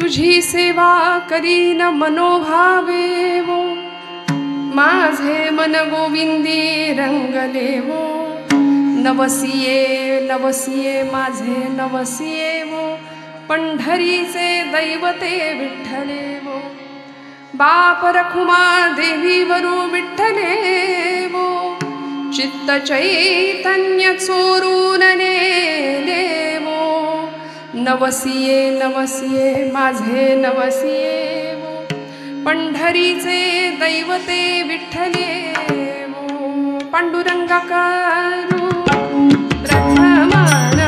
तुझी सेवा करीन मनोभावे वो, माझे मन गोविंदी रंगले वो, नवसिये नवसिये माझे नवसिये वो, पंढरीचे दैवते विठ्ठले वो, बाप रखुमा देवी वरू विठ्ठले वो, चित्त चैतन्य चोरून नेले वो, नवसिये नवसिये माझे नवसिये वो, पंढरीचे दैवते विठ्ठले वो, पांडुरंगा करू प्रथम नमन,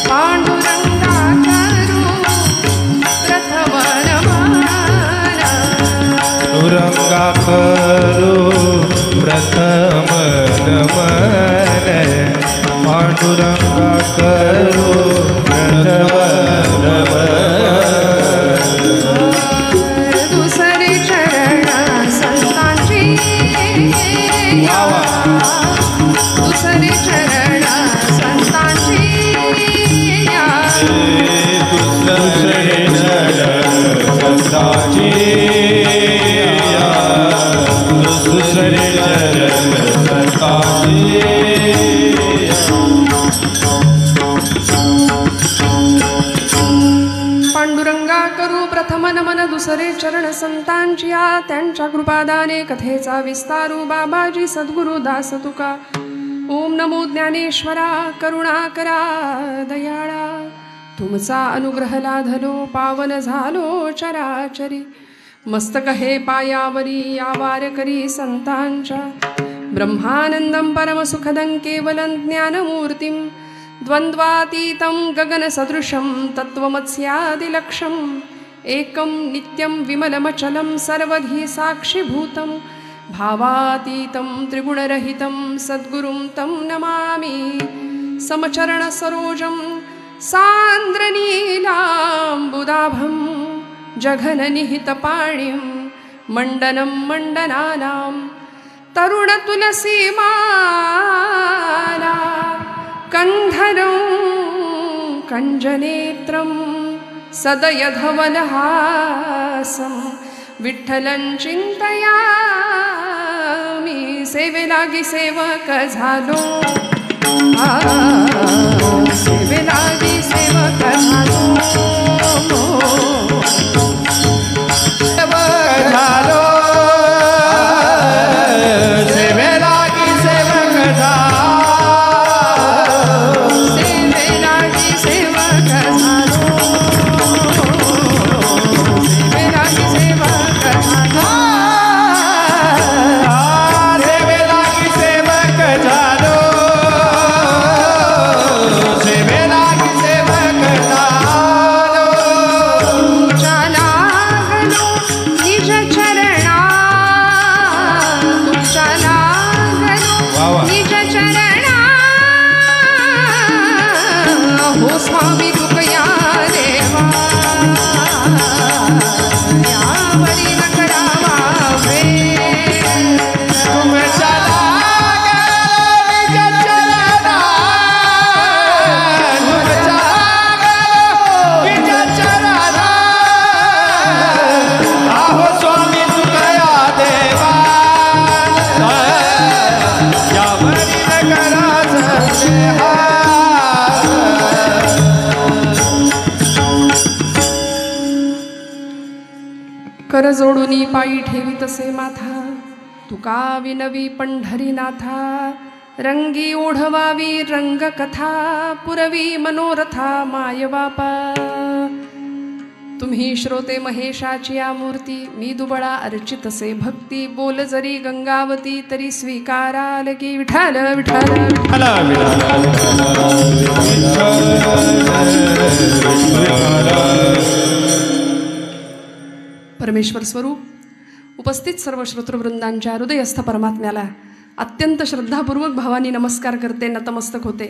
पांडुरंगा करू प्रथम नमन, पांडुरंगा करू प्रथम नमन, पांडुरंगा करू प्रथम नमन, दुसरे चरण संतांची, दुसरे चरण संतांची, दुसरे चरण संतांची, दुसरे चरण संतांची, पांडुरंगा करू प्रथम नमन दुसरे चरण संतांची, त्यांच्या कृपादाने कथेचा विस्तारू बाबाजी सद्गुरु दास तुका. ओम नमो ज्ञानेश्वरा करुणा करा दयाळा, तुमचा अनुग्रह लाधलो पावन झालो चराचरी, मस्तक हे पायावरी आवार करी संतांच्या, ब्रह्मानंदं परमसुखदं केवलं ज्ञानमूर्तिं, द्वंद्वातीतं गगनसदृशं तत्त्वमस्यादिलक्ष्यं, एकं नित्यं विमलमचलं सर्वधी साक्षिभूतं, भावातीतं त्रिगुणरहितं सद्गुरुं तं नमामि, समचरणसरोजं सान्द्रनीलाम्बुदाभं, जघननिहितपाणिं मण्डनं मण्डनानां, तरुणतुलसीमाला कन्धरं कञ्जनेत्रं, सदयधवनहासं विठ्ठलं चिंतयामि, सेवेलागी सेवक झालो, सेवेलागी सेवक झालो, झालो, सेवेलागी सेवक झालो, सेवेलागी सेवक झालो, सेवेलागी सेवक झालो, सेवेलागी सेवक झालो, सेवेलागी सेवक झालो, तुमच्या लागलो निज चरणा, तुमच्या लागलो वा वा. निज चरणा, हो स्वामी तुकया देवा, यावरी न करावा वेळ, तुमच्या लागलो निज चरणा, तुमच्या लागलो निज चरणा, आहो स्वामी तुकया देवा, यावरी न कराचा देहा. कर जोडुनी पायी ठेवी तसे माथा, तुका विनवी पंढरीनाथा, रंगी ओढवावी रंगकथा, पुरवी मनोरथा माय बापा. तुम्ही श्रोते महेशाची मूर्ती, मी दुबळा अर्चितसे भक्ती, बोल जरी गंगावती तरी स्वीकाराल की विठाल विठाल. परमेश्वर स्वरूप उपस्थित सर्व श्रोतृवृंदांच्या हृदयस्थ परमात्म्याला अत्यंत श्रद्धापूर्वक भावानी नमस्कार करते, नतमस्तक होते.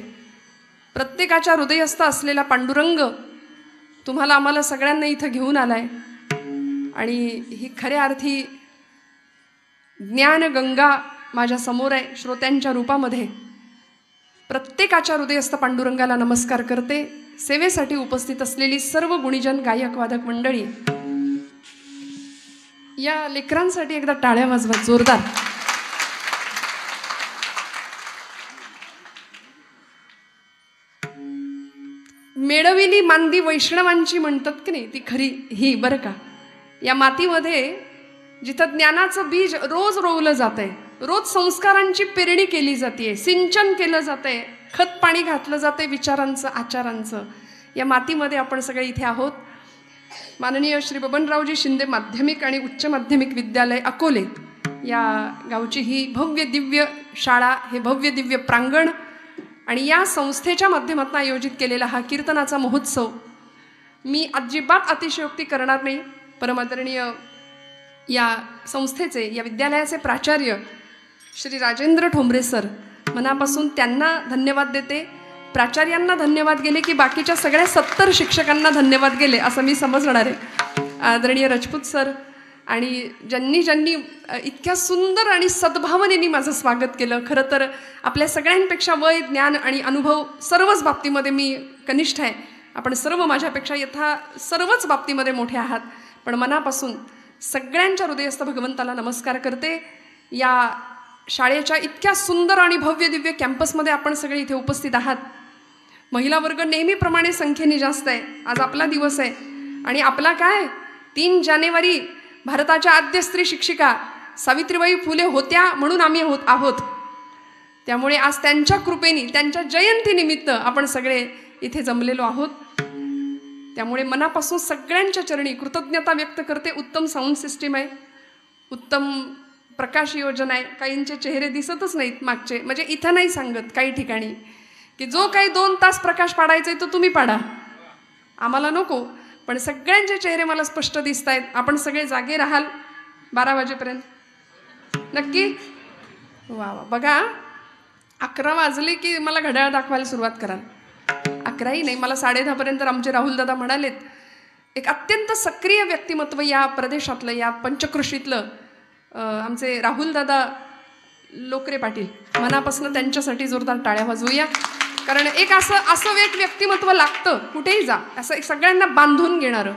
प्रत्येकाच्या हृदयस्थ असलेला पांडुरंग तुम्हाला आम्हाला सगळ्यांना इथं घेऊन आलाय आणि ही खऱ्या अर्थी ज्ञानगंगा माझ्या समोर आहे श्रोत्यांच्या रूपामध्ये. प्रत्येकाच्या हृदयस्थ पांडुरंगाला नमस्कार करते. सेवेसाठी उपस्थित असलेली सर्व गुणीजन गायक वादक मंडळी, या लेकरांसाठी एकदा टाळ्या वाजवा जोरदार. मेळविली मांदी वैष्णवांची म्हणतात की नाही, ती खरी ही बरं का. या मातीमध्ये जिथं ज्ञानाचं बीज रोज रोवलं जात आहे, रोज संस्कारांची पेरणी केली जाते, सिंचन केलं जात आहे, खत पाणी घातलं जाते विचारांचं आचारांचं, या मातीमध्ये आपण सगळे इथे आहोत. माननीय श्री बबनरावजी शिंदे माध्यमिक आणि उच्च माध्यमिक विद्यालय अकोले या गावची ही भव्य दिव्य शाळा, हे भव्य दिव्य प्रांगण आणि या संस्थेच्या माध्यमातून आयोजित केलेला हा कीर्तनाचा महोत्सव, मी अजिबात अतिशयोक्ती करणार नाही. परमादरणीय या संस्थेचे, या विद्यालयाचे प्राचार्य श्री राजेंद्र ठोंबरे सर, मनापासून त्यांना धन्यवाद देते. प्राचार्यांना धन्यवाद गेले की बाकीच्या सगळ्या 70 शिक्षकांना धन्यवाद गेले असं मी समजणार आहे. आदरणीय राजपूत सर आणि ज्यांनी ज्यांनी इतक्या सुंदर आणि सद्भावनेने माझं स्वागत केलं. खरं तर आपल्या सगळ्यांपेक्षा वय, ज्ञान आणि अनुभव सर्वच बाबतीमध्ये मी कनिष्ठ आहे. आपण सर्व माझ्यापेक्षा सर्वच बाबतीमध्ये मोठे आहात. पण मनापासून सगळ्यांच्या हृदयस्थ भगवंताला नमस्कार करते. या शाळेच्या इतक्या सुंदर आणि भव्य दिव्य कॅम्पसमध्ये आपण सगळे इथे उपस्थित आहात. महिला वर्ग नेहमीप्रमाणे संख्येने जास्त आहे. आज आपला दिवस आहे आणि आपला काय 3 जानेवारी भारताच्या आद्य स्त्री शिक्षिका सावित्रीबाई फुले होत्या म्हणून आम्ही आहोत. त्यामुळे आज त्यांच्या कृपेने, त्यांच्या जयंतीनिमित्त आपण सगळे इथे जमलेलो आहोत. त्यामुळे मनापासून सगळ्यांच्या चरणी कृतज्ञता व्यक्त करते. उत्तम साऊंड सिस्टीम आहे, उत्तम प्रकाश योजना आहे. काहींचे चेहरे दिसतच नाहीत मागचे, म्हणजे इथं नाही सांगत काही ठिकाणी की जो काही 2 तास प्रकाश पाडायचा आहे तो तुम्ही पाडा, आम्हाला नको. पण सगळ्यांचे चेहरे मला स्पष्ट दिसत आहेत. आपण सगळे जागे राहाल 12 वाजेपर्यंत नक्की? वा वा. बघा 11 वाजले की मला घड्याळ दाखवायला सुरुवात कराल. 11ही नाही, मला 10:30 पर्यंत आमचे राहुल दादा म्हणालेत, एक अत्यंत सक्रिय व्यक्तिमत्व या प्रदेशातलं, या पंचक्रोशीतलं आमचे राहुल दादा लोकरे पाटील, मनापासून त्यांच्यासाठी जोरदार टाळ्या वाजवूया. कारण एक असं एक व्यक्तिमत्व लागतं, कुठेही जा, असं एक सगळ्यांना बांधून घेणारं.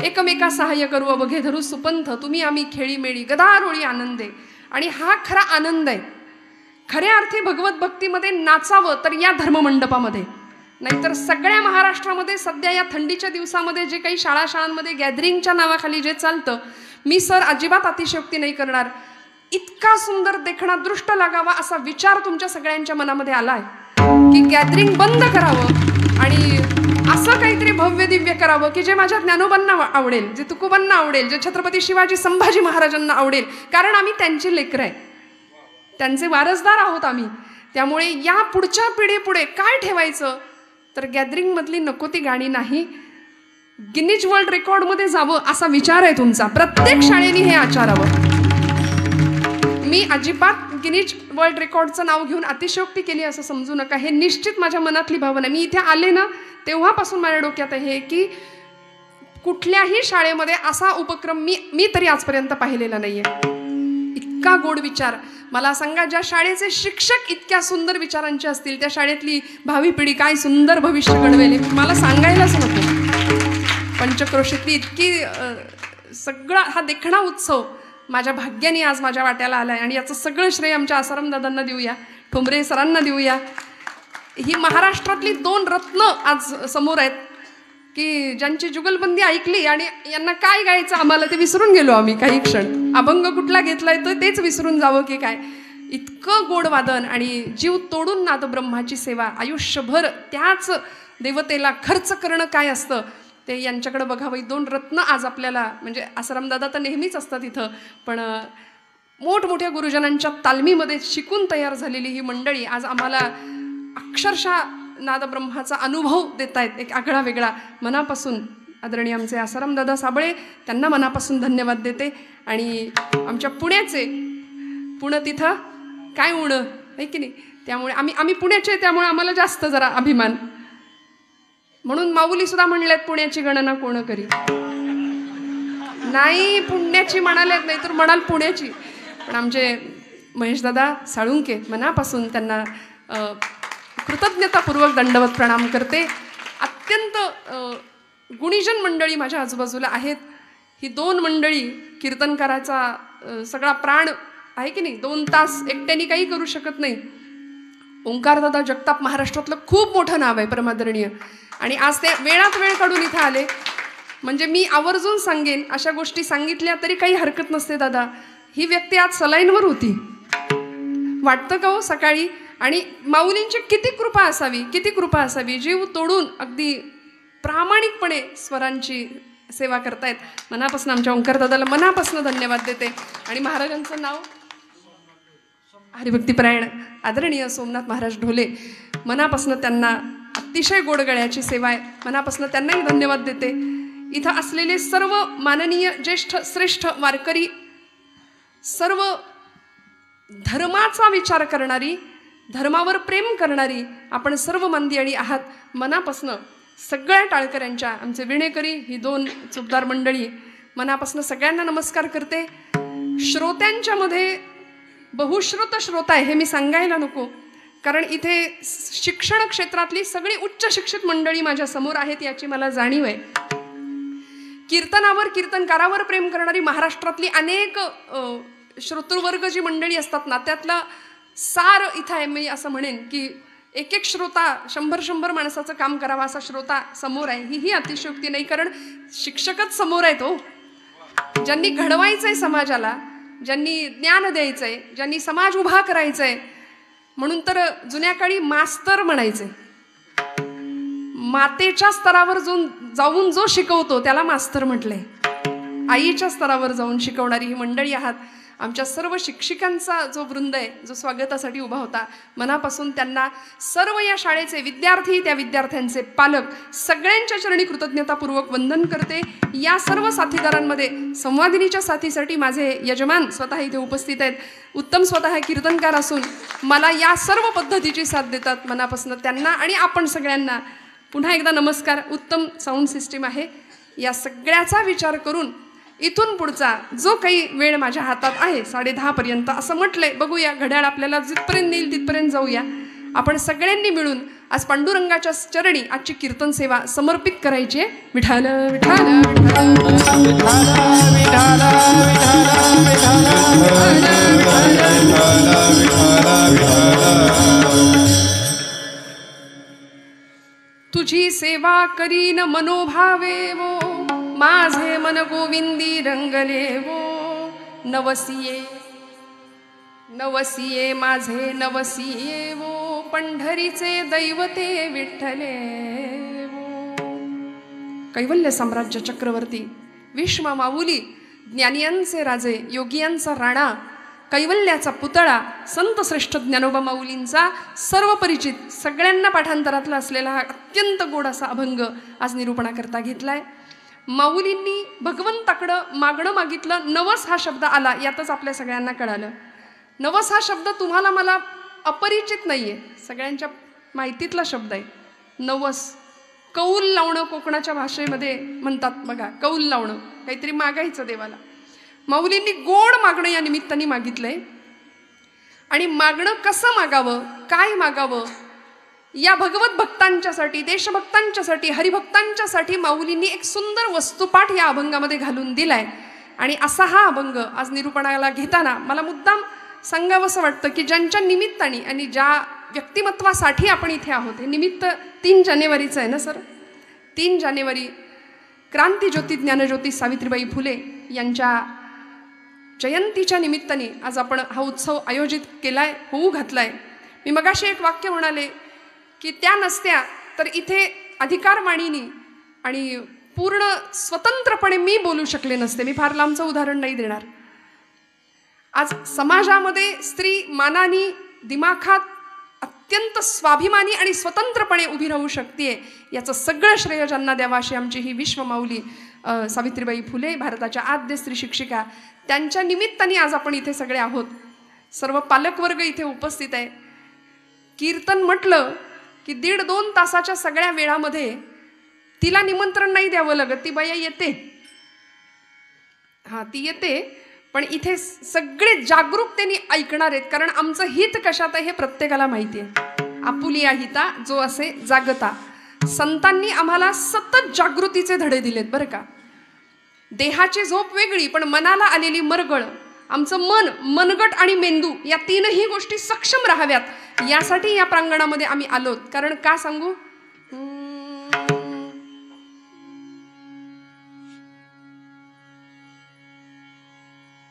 एकमेका सहाय्य करू अवघे धरू सुपंथ, तुम्ही आम्ही खेळीमेळी गदारोळी आनंदे. आणि हा खरा आनंद आहे. खऱ्या अर्थी भगवत भक्तीमध्ये नाचावं तर या धर्ममंडपामध्ये, नाहीतर सगळ्या महाराष्ट्रामध्ये सध्या या थंडीच्या दिवसामध्ये जे काही शाळांमध्ये गॅदरिंगच्या नावाखाली जे चालतं, मी सर अजिबात अतिशयोक्ती नाही करणार. इतका सुंदर देखणा दृष्ट लागावा असा विचार तुमच्या सगळ्यांच्या मनामध्ये आला आहे की गॅदरिंग बंद करावं आणि असं काहीतरी भव्य दिव्य करावं की जे माझ्या ज्ञानोबांना आवडेल, जे तुकोबांना आवडेल, जे छत्रपती शिवाजी संभाजी महाराजांना आवडेल. कारण आम्ही त्यांची लेकरं आहे, त्यांचे वारसदार आहोत आम्ही. त्यामुळे या पुढच्या पिढीपुढे काय ठेवायचं तर गॅदरिंगमधली नको ती गाणी नाही, गिनीज वर्ल्ड रेकॉर्डमध्ये जावं असा विचार आहे तुमचा. प्रत्येक शाळेने हे आचारावं. मी अजिबात गिनीज वर्ल्ड रेकॉर्डचं नाव घेऊन अतिशयोक्ती केली असं समजू नका. हे निश्चित माझ्या मनातली भावना. मी इथे आले ना तेव्हापासून माझ्या डोक्यात आहे की कुठल्याही शाळेमध्ये असा उपक्रम मी तरी आजपर्यंत पाहिलेला नाहीये. इतका गोड विचार. मला सांगा, ज्या शाळेचे शिक्षक इतक्या सुंदर विचारांचे असतील त्या शाळेतली भावी पिढी काय सुंदर भविष्य घडवेल मला सांगायलाच नको. पंचक्रोशीतली इतकी सगळा हा देखणा उत्सव माझ्या भाग्याने आज माझ्या वाट्याला आला आहे आणि याचं सगळं श्रेय आमच्या आसाराम दादांना देऊया, ठोंबरे सरांना देऊया. ही महाराष्ट्रातली 2 रत्न आज समोर आहेत की ज्यांची जुगलबंदी ऐकली आणि यांना काय गायचं आम्हाला ते विसरून गेलो आम्ही काही क्षण. अभंग कुठला घेतलाय तर तेच विसरून जावं की काय. इतकं गोड वादन आणि जीव तोडून नाद ब्रह्माची सेवा, आयुष्यभर त्याच देवतेला खर्च करणं काय असतं ते यांच्याकडे बघावं. 2 रत्न आज आपल्याला, म्हणजे आसाराम दादा तर नेहमीच असतात इथं, पण मोठमोठ्या गुरुजनांच्या तालमीमध्ये शिकून तयार झालेली ही मंडळी आज आम्हाला अक्षरशः नादब्रह्माचा अनुभव देत आहेत, एक आगळा वेगळा. मनापासून आदरणीय आमचे आसाराम दादा साबळे, त्यांना मनापासून धन्यवाद देते. आणि आमच्या पुणं तिथं काय उणं आहे की नाही, त्यामुळे आम्ही पुण्याचे, त्यामुळे आम्हाला जास्त जरा अभिमान. म्हणून माऊली सुद्धा म्हणल्यात पुण्याची गणना कोण करी. नाही पुण्याची म्हणाल्यात, नाही तर म्हणाल पुण्याची. पण आमचे महेशदादा साळुंके, मनापासून त्यांना कृतज्ञतापूर्वक दंडवत प्रणाम करते. अत्यंत गुणीजन मंडळी माझ्या आजूबाजूला आहेत. ही 2 मंडळी कीर्तनकाराचा सगळा प्राण आहे की नाही. 2 तास एकट्याने काही करू शकत नाही. ओंकारदादा जगताप महाराष्ट्रातलं खूप मोठं नाव आहे, परमादरणीय. आणि आज ते वेळात वेळ काढून इथं आले. म्हणजे मी आवर्जून सांगेन, अशा गोष्टी सांगितल्या तरी काही हरकत नसते दादा. ही व्यक्ती आज सलाईनवर होती, वाटतं का हो सकाळी. आणि माऊलींची किती कृपा असावी, किती कृपा असावी. जीव तोडून अगदी प्रामाणिकपणे स्वरांची सेवा करतायत. मनापासून आमच्या ओंकारदादाला मनापासून धन्यवाद देते. आणि महाराजांचं नाव हरिभक्तीपरायण आदरणीय सोमनाथ महाराज ढोले, मनापासून त्यांना अतिशय गोडगळ्याची सेवा आहे. मनापासून त्यांनाही धन्यवाद देते. इथं असलेले सर्व माननीय ज्येष्ठ श्रेष्ठ वारकरी, सर्व धर्माचा विचार करणारी, धर्मावर प्रेम करणारी आपण सर्व मंदियाळी आहात. मनापासून सगळ्या टाळकऱ्यांच्या, आमचे विणेकरी, ही 2 चुपदार मंडळी, मनापासून सगळ्यांना नमस्कार करते. श्रोत्यांच्या मध्ये बहुश्रुत श्रोता आहे हे मी सांगायला नको, कारण इथे शिक्षण क्षेत्रातली सगळी उच्च शिक्षित मंडळी माझ्या समोर आहेत याची मला जाणीव आहे. कीर्तनावर, कीर्तनकारावर प्रेम करणारी महाराष्ट्रातली अनेक श्रोतृवर्ग जी मंडळी असतात ना, त्यातला सार इथं आहे. मी असं म्हणेन की एक एक श्रोता 100 माणसाचं काम करावा असा श्रोता समोर आहे. ही अतिशयोक्ती नाही, कारण शिक्षकच समोर आहे. तो ज्यांनी घडवायचं आहे समाजाला, ज्यांनी ज्ञान द्यायचं आहे, ज्यांनी समाज उभा करायचा आहे, म्हणून तर जुन्या काळी मास्तर म्हणायचे. मातेच्या स्तरावर जाऊन जो शिकवतो त्याला मास्तर म्हटले. आईच्या स्तरावर जाऊन शिकवणारी ही मंडळी आहात. आमच्या सर्व शिक्षिकांचा जो वृंद आहे, जो स्वागतासाठी उभा होता, मनापासून त्यांना, सर्व या शाळेचे विद्यार्थी, त्या विद्यार्थ्यांचे पालक, सगळ्यांच्या चरणी कृतज्ञतापूर्वक वंदन करते. या सर्व साथीदारांमध्ये संवादिनीच्या साथीसाठी माझे यजमान स्वतः इथे उपस्थित आहेत. उत्तम स्वतः कीर्तनकार असून मला या सर्व पद्धतीची साथ देतात. मनापासून त्यांना आणि आपण सगळ्यांना पुन्हा एकदा नमस्कार. उत्तम साऊंड सिस्टीम आहे. या सगळ्याचा विचार करून इथून पुढचा जो काही वेळ माझ्या हातात आहे, 10:30 पर्यंत असं म्हटलंय, बघूया घड्याळ आपल्याला जिथपर्यंत नेईल तिथपर्यंत जाऊया. आपण सगळ्यांनी मिळून आज पांडुरंगाच्या चरणी आजची कीर्तन सेवा समर्पित करायची आहे. विठाल विठाल तुझी सेवा करीन मनोभावे वो, माझे मन गोविंदी रंगले वो. नवसिये नवसिये माझे नवसिये वो, पंढरीचे दैवते विठ्ठले वो. कैवल्य साम्राज्य चक्रवर्ती, विश्व माऊली, ज्ञानियांचे राजे, योगियांचा राणा, कैवल्याचा पुतळा, संत श्रेष्ठ ज्ञानोबा माऊलींचा सर्व परिचित, सगळ्यांना पाठांतरातला असलेला हा अत्यंत गोड असा अभंग आज निरूपणाकरता घेतलाय. माऊलींनी भगवंताकडं मागणं मागितलं. नवस हा शब्द आला, यातच आपल्या सगळ्यांना कळालं. नवस हा शब्द तुम्हाला मला अपरिचित नाहीये, सगळ्यांच्या माहितीतला शब्द आहे. नवस, कौल लावणं कोकणाच्या भाषेमध्ये म्हणतात बघा, कौल लावणं, काहीतरी मागायचं देवाला. माऊलींनी गोड मागणं या निमित्ताने मागितलंय. आणि मागणं कसं मागावं, काय मागावं, या भगवत भक्तांच्यासाठी, देशभक्तांच्यासाठी, हरिभक्तांच्यासाठी माऊलींनी एक सुंदर वस्तुपाठ या अभंगामध्ये घालून दिलाय. आणि असा हा अभंग आज निरूपणाला घेताना मला मुद्दाम सांगावंसं वाटतं की ज्यांच्या निमित्ताने आणि ज्या व्यक्तिमत्वासाठी आपण इथे आहोत, हे निमित्त 3 जानेवारीचं आहे ना सर. 3 जानेवारी क्रांतीज्योती ज्ञानज्योती सावित्रीबाई फुले यांच्या जयंतीच्या निमित्ताने आज आपण हा उत्सव आयोजित केलाय, होऊ घातलाय. मी मगाशी एक वाक्य म्हणाले की त्या नसत्या तर इथे अधिकारवाणीनी आणि पूर्ण स्वतंत्रपणे मी बोलू शकले नसते. मी फार लांबचं उदाहरण नाही देणार. आज समाजामध्ये स्त्री मानानी, दिमाखात अत्यंत स्वाभिमानी आणि स्वतंत्रपणे उभी राहू शकते, याचं सगळं श्रेय ज्यांना द्यावं अशी आमची ही विश्वमाऊली सावित्रीबाई फुले, भारताच्या आद्य स्त्री शिक्षिका, त्यांच्या निमित्ताने आज आपण इथे सगळे आहोत. सर्व पालकवर्ग इथे उपस्थित आहे. कीर्तन म्हटलं की 1.5-2 तासाच्या सगळ्या वेळामध्ये तिला निमंत्रण नाही द्यावं लागत, ती बाया येते. हां, ती येते, पण इथे सगळे जागरूकतेने ऐकणार आहेत, कारण आमचं हित कशात आहे हे प्रत्येकाला माहिती आहे. आपुलिया हिता जो असे जागता. संतांनी आम्हाला सतत जागृतीचे धडे दिलेत बरं का. देहाची झोप वेगळी, पण मनाला आलेली मरगळ, आमचं मन, मनगट आणि मेंदू या तीनही गोष्टी सक्षम राहाव्यात, यासाठी या प्रांगणामध्ये आम्ही आलोत. कारण का सांगू,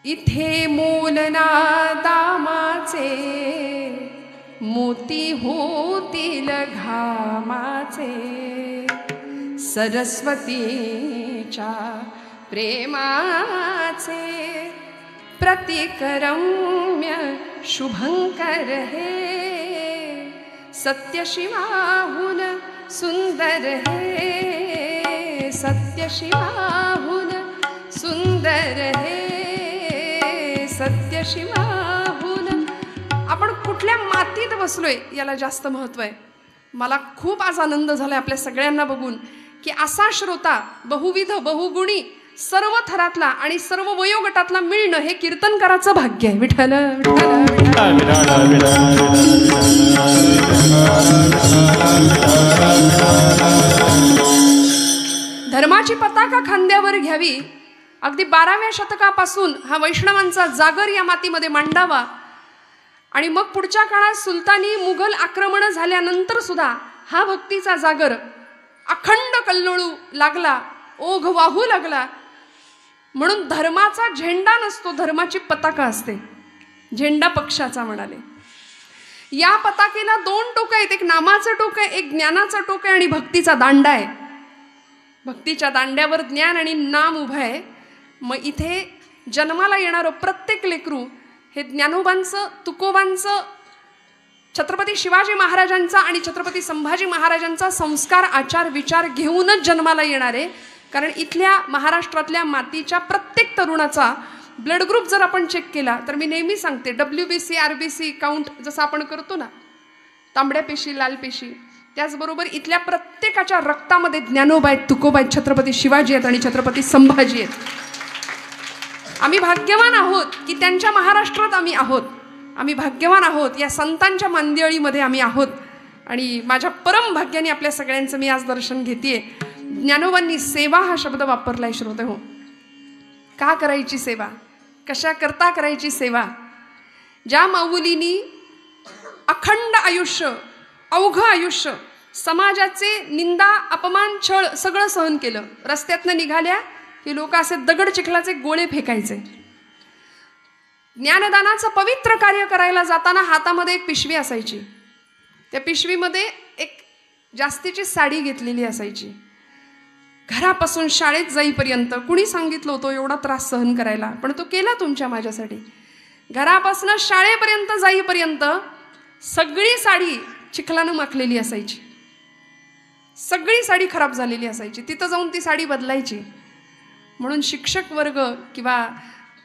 इथे मोलना दामाचे, मोती होतील घामाचे, सरस्वतीच्या प्रेमाचे प्रतिकरम्य शुभंकर हे, सत्यशिवाहून सुंदर हे, सत्यशिवाहून सुंदर हे, सत्यशिवाहून. आपण कुठल्या मातीत बसलोय याला जास्त महत्त्व आहे. मला खूप आज आनंद झालाय आपल्या सगळ्यांना बघून की असा श्रोता बहुविध बहुगुणी सर्व थरातला आणि सर्व वयोगटातला मिळणं हे कीर्तनकाराचं भाग्य आहे. विठ्ठल धर्माची पताका खांद्यावर घ्यावी. अगदी 12व्या शतकापासून हा वैष्णवांचा जागर या मातीमध्ये मांडावा आणि मग पुढच्या काळात सुलतानी मुघल आक्रमण झाल्यानंतर सुद्धा हा भक्तीचा जागर अखंड कल्लोळू लागला, ओघ वाहू लागला. म्हणून धर्माचा झेंडा नसतो, धर्माची पताका असते. झेंडा पक्षाचा म्हणाले. या पताकेला 2 टोक आहेत, एक नामाचं टोक आहे, एक ज्ञानाचं टोक आहे आणि भक्तीचा दांडा आहे. भक्तीच्या दांड्यावर ज्ञान आणि नाम उभं आहे. मग इथे जन्माला येणारं प्रत्येक लेकरू हे ज्ञानोबांचं, तुकोबांचं, छत्रपती शिवाजी महाराजांचा आणि छत्रपती संभाजी महाराजांचा संस्कार, आचार, विचार घेऊनच जन्माला येणार आहे. कारण इथल्या महाराष्ट्रातल्या मातीच्या प्रत्येक तरुणाचा ब्लड ग्रुप जर आपण चेक केला तर मी नेहमी सांगते, WBC RBC काउंट जसं आपण करतो ना, तांबड्या पेशी, लाल पेशी, त्याचबरोबर इथल्या प्रत्येकाच्या रक्तामध्ये ज्ञानोबा आहेत, तुकोबा आहेत, छत्रपती शिवाजी आहेत आणि छत्रपती संभाजी आहेत. आम्ही भाग्यवान आहोत की त्यांच्या महाराष्ट्रात आम्ही आहोत. आम्ही भाग्यवान आहोत या संतांच्या मांदियाळीमध्ये आम्ही आहोत. आणि माझ्या परम भाग्याने आपल्या सगळ्यांचं मी आज दर्शन घेतेय. ज्ञानोबांनी सेवा हा शब्द वापरलाय श्रोते हो. का करायची सेवा, कशा करता करायची सेवा. ज्या माऊलींनी अखंड आयुष्य, अवघं आयुष्य समाजाचे निंदा, अपमान, छळ सगळं सहन केलं. रस्त्यातनं निघाल्या की लोक असे दगड चिखलाचे गोळे फेकायचे. ज्ञानदानाचं पवित्र कार्य करायला जाताना हातामध्ये एक पिशवी असायची. त्या पिशवीमध्ये एक जास्तीची साडी घेतलेली असायची. घरापासून शाळेत जाईपर्यंत कुणी सांगितलं होतं एवढा त्रास सहन करायला, पण तो केला तुमच्या माझ्यासाठी. घरापासून शाळेपर्यंत जाईपर्यंत सगळी साडी चिखलानं माखलेली असायची. सगळी साडी खराब झालेली असायची. तिथं जाऊन ती साडी बदलायची. म्हणून शिक्षक वर्ग किंवा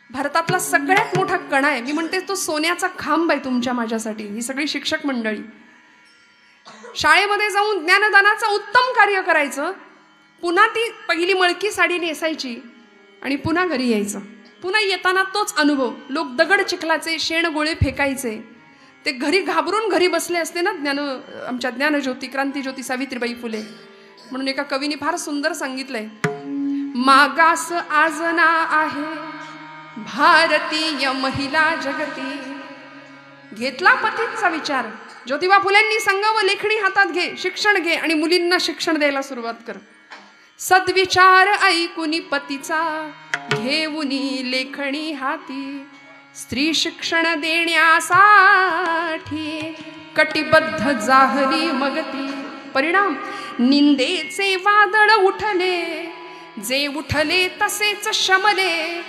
भारतातला सगळ्यात मोठा कणा आहे, मी म्हणते तो सोन्याचा खांब आहे तुमच्या माझ्यासाठी, ही सगळी शिक्षक मंडळी. शाळेमध्ये जाऊन ज्ञानदानाचं उत्तम कार्य करायचं, पुन्हा ती पहिली मळकी साडी नेसायची आणि पुन्हा घरी यायचं. पुन्हा येताना तोच अनुभव. लोक दगड चिखलाचे शेण गोळे फेकायचे. ते घरी घाबरून घरी बसले असते ना आमच्या ज्ञानज्योती, क्रांतीज्योती सावित्रीबाई फुले. म्हणून एका कवीने फार सुंदर सांगितलंय, मागास आजना आहे भारतीय महिला जगती. घेतला पतीचा विचार. ज्योतिबा फुलेंनी सांगावं, लेखणी हातात घे, शिक्षण घे आणि मुलींना शिक्षण द्यायला सुरुवात कर. सद्विचार ऐकुनी पतीचा, घेऊनी लेखणी हाती. स्त्री शिक्षण देण्यासाठी कटिबद्ध जाहरी मगती. परिणाम निंदेचे वादळ उठले, जे उठले तसेच शमले.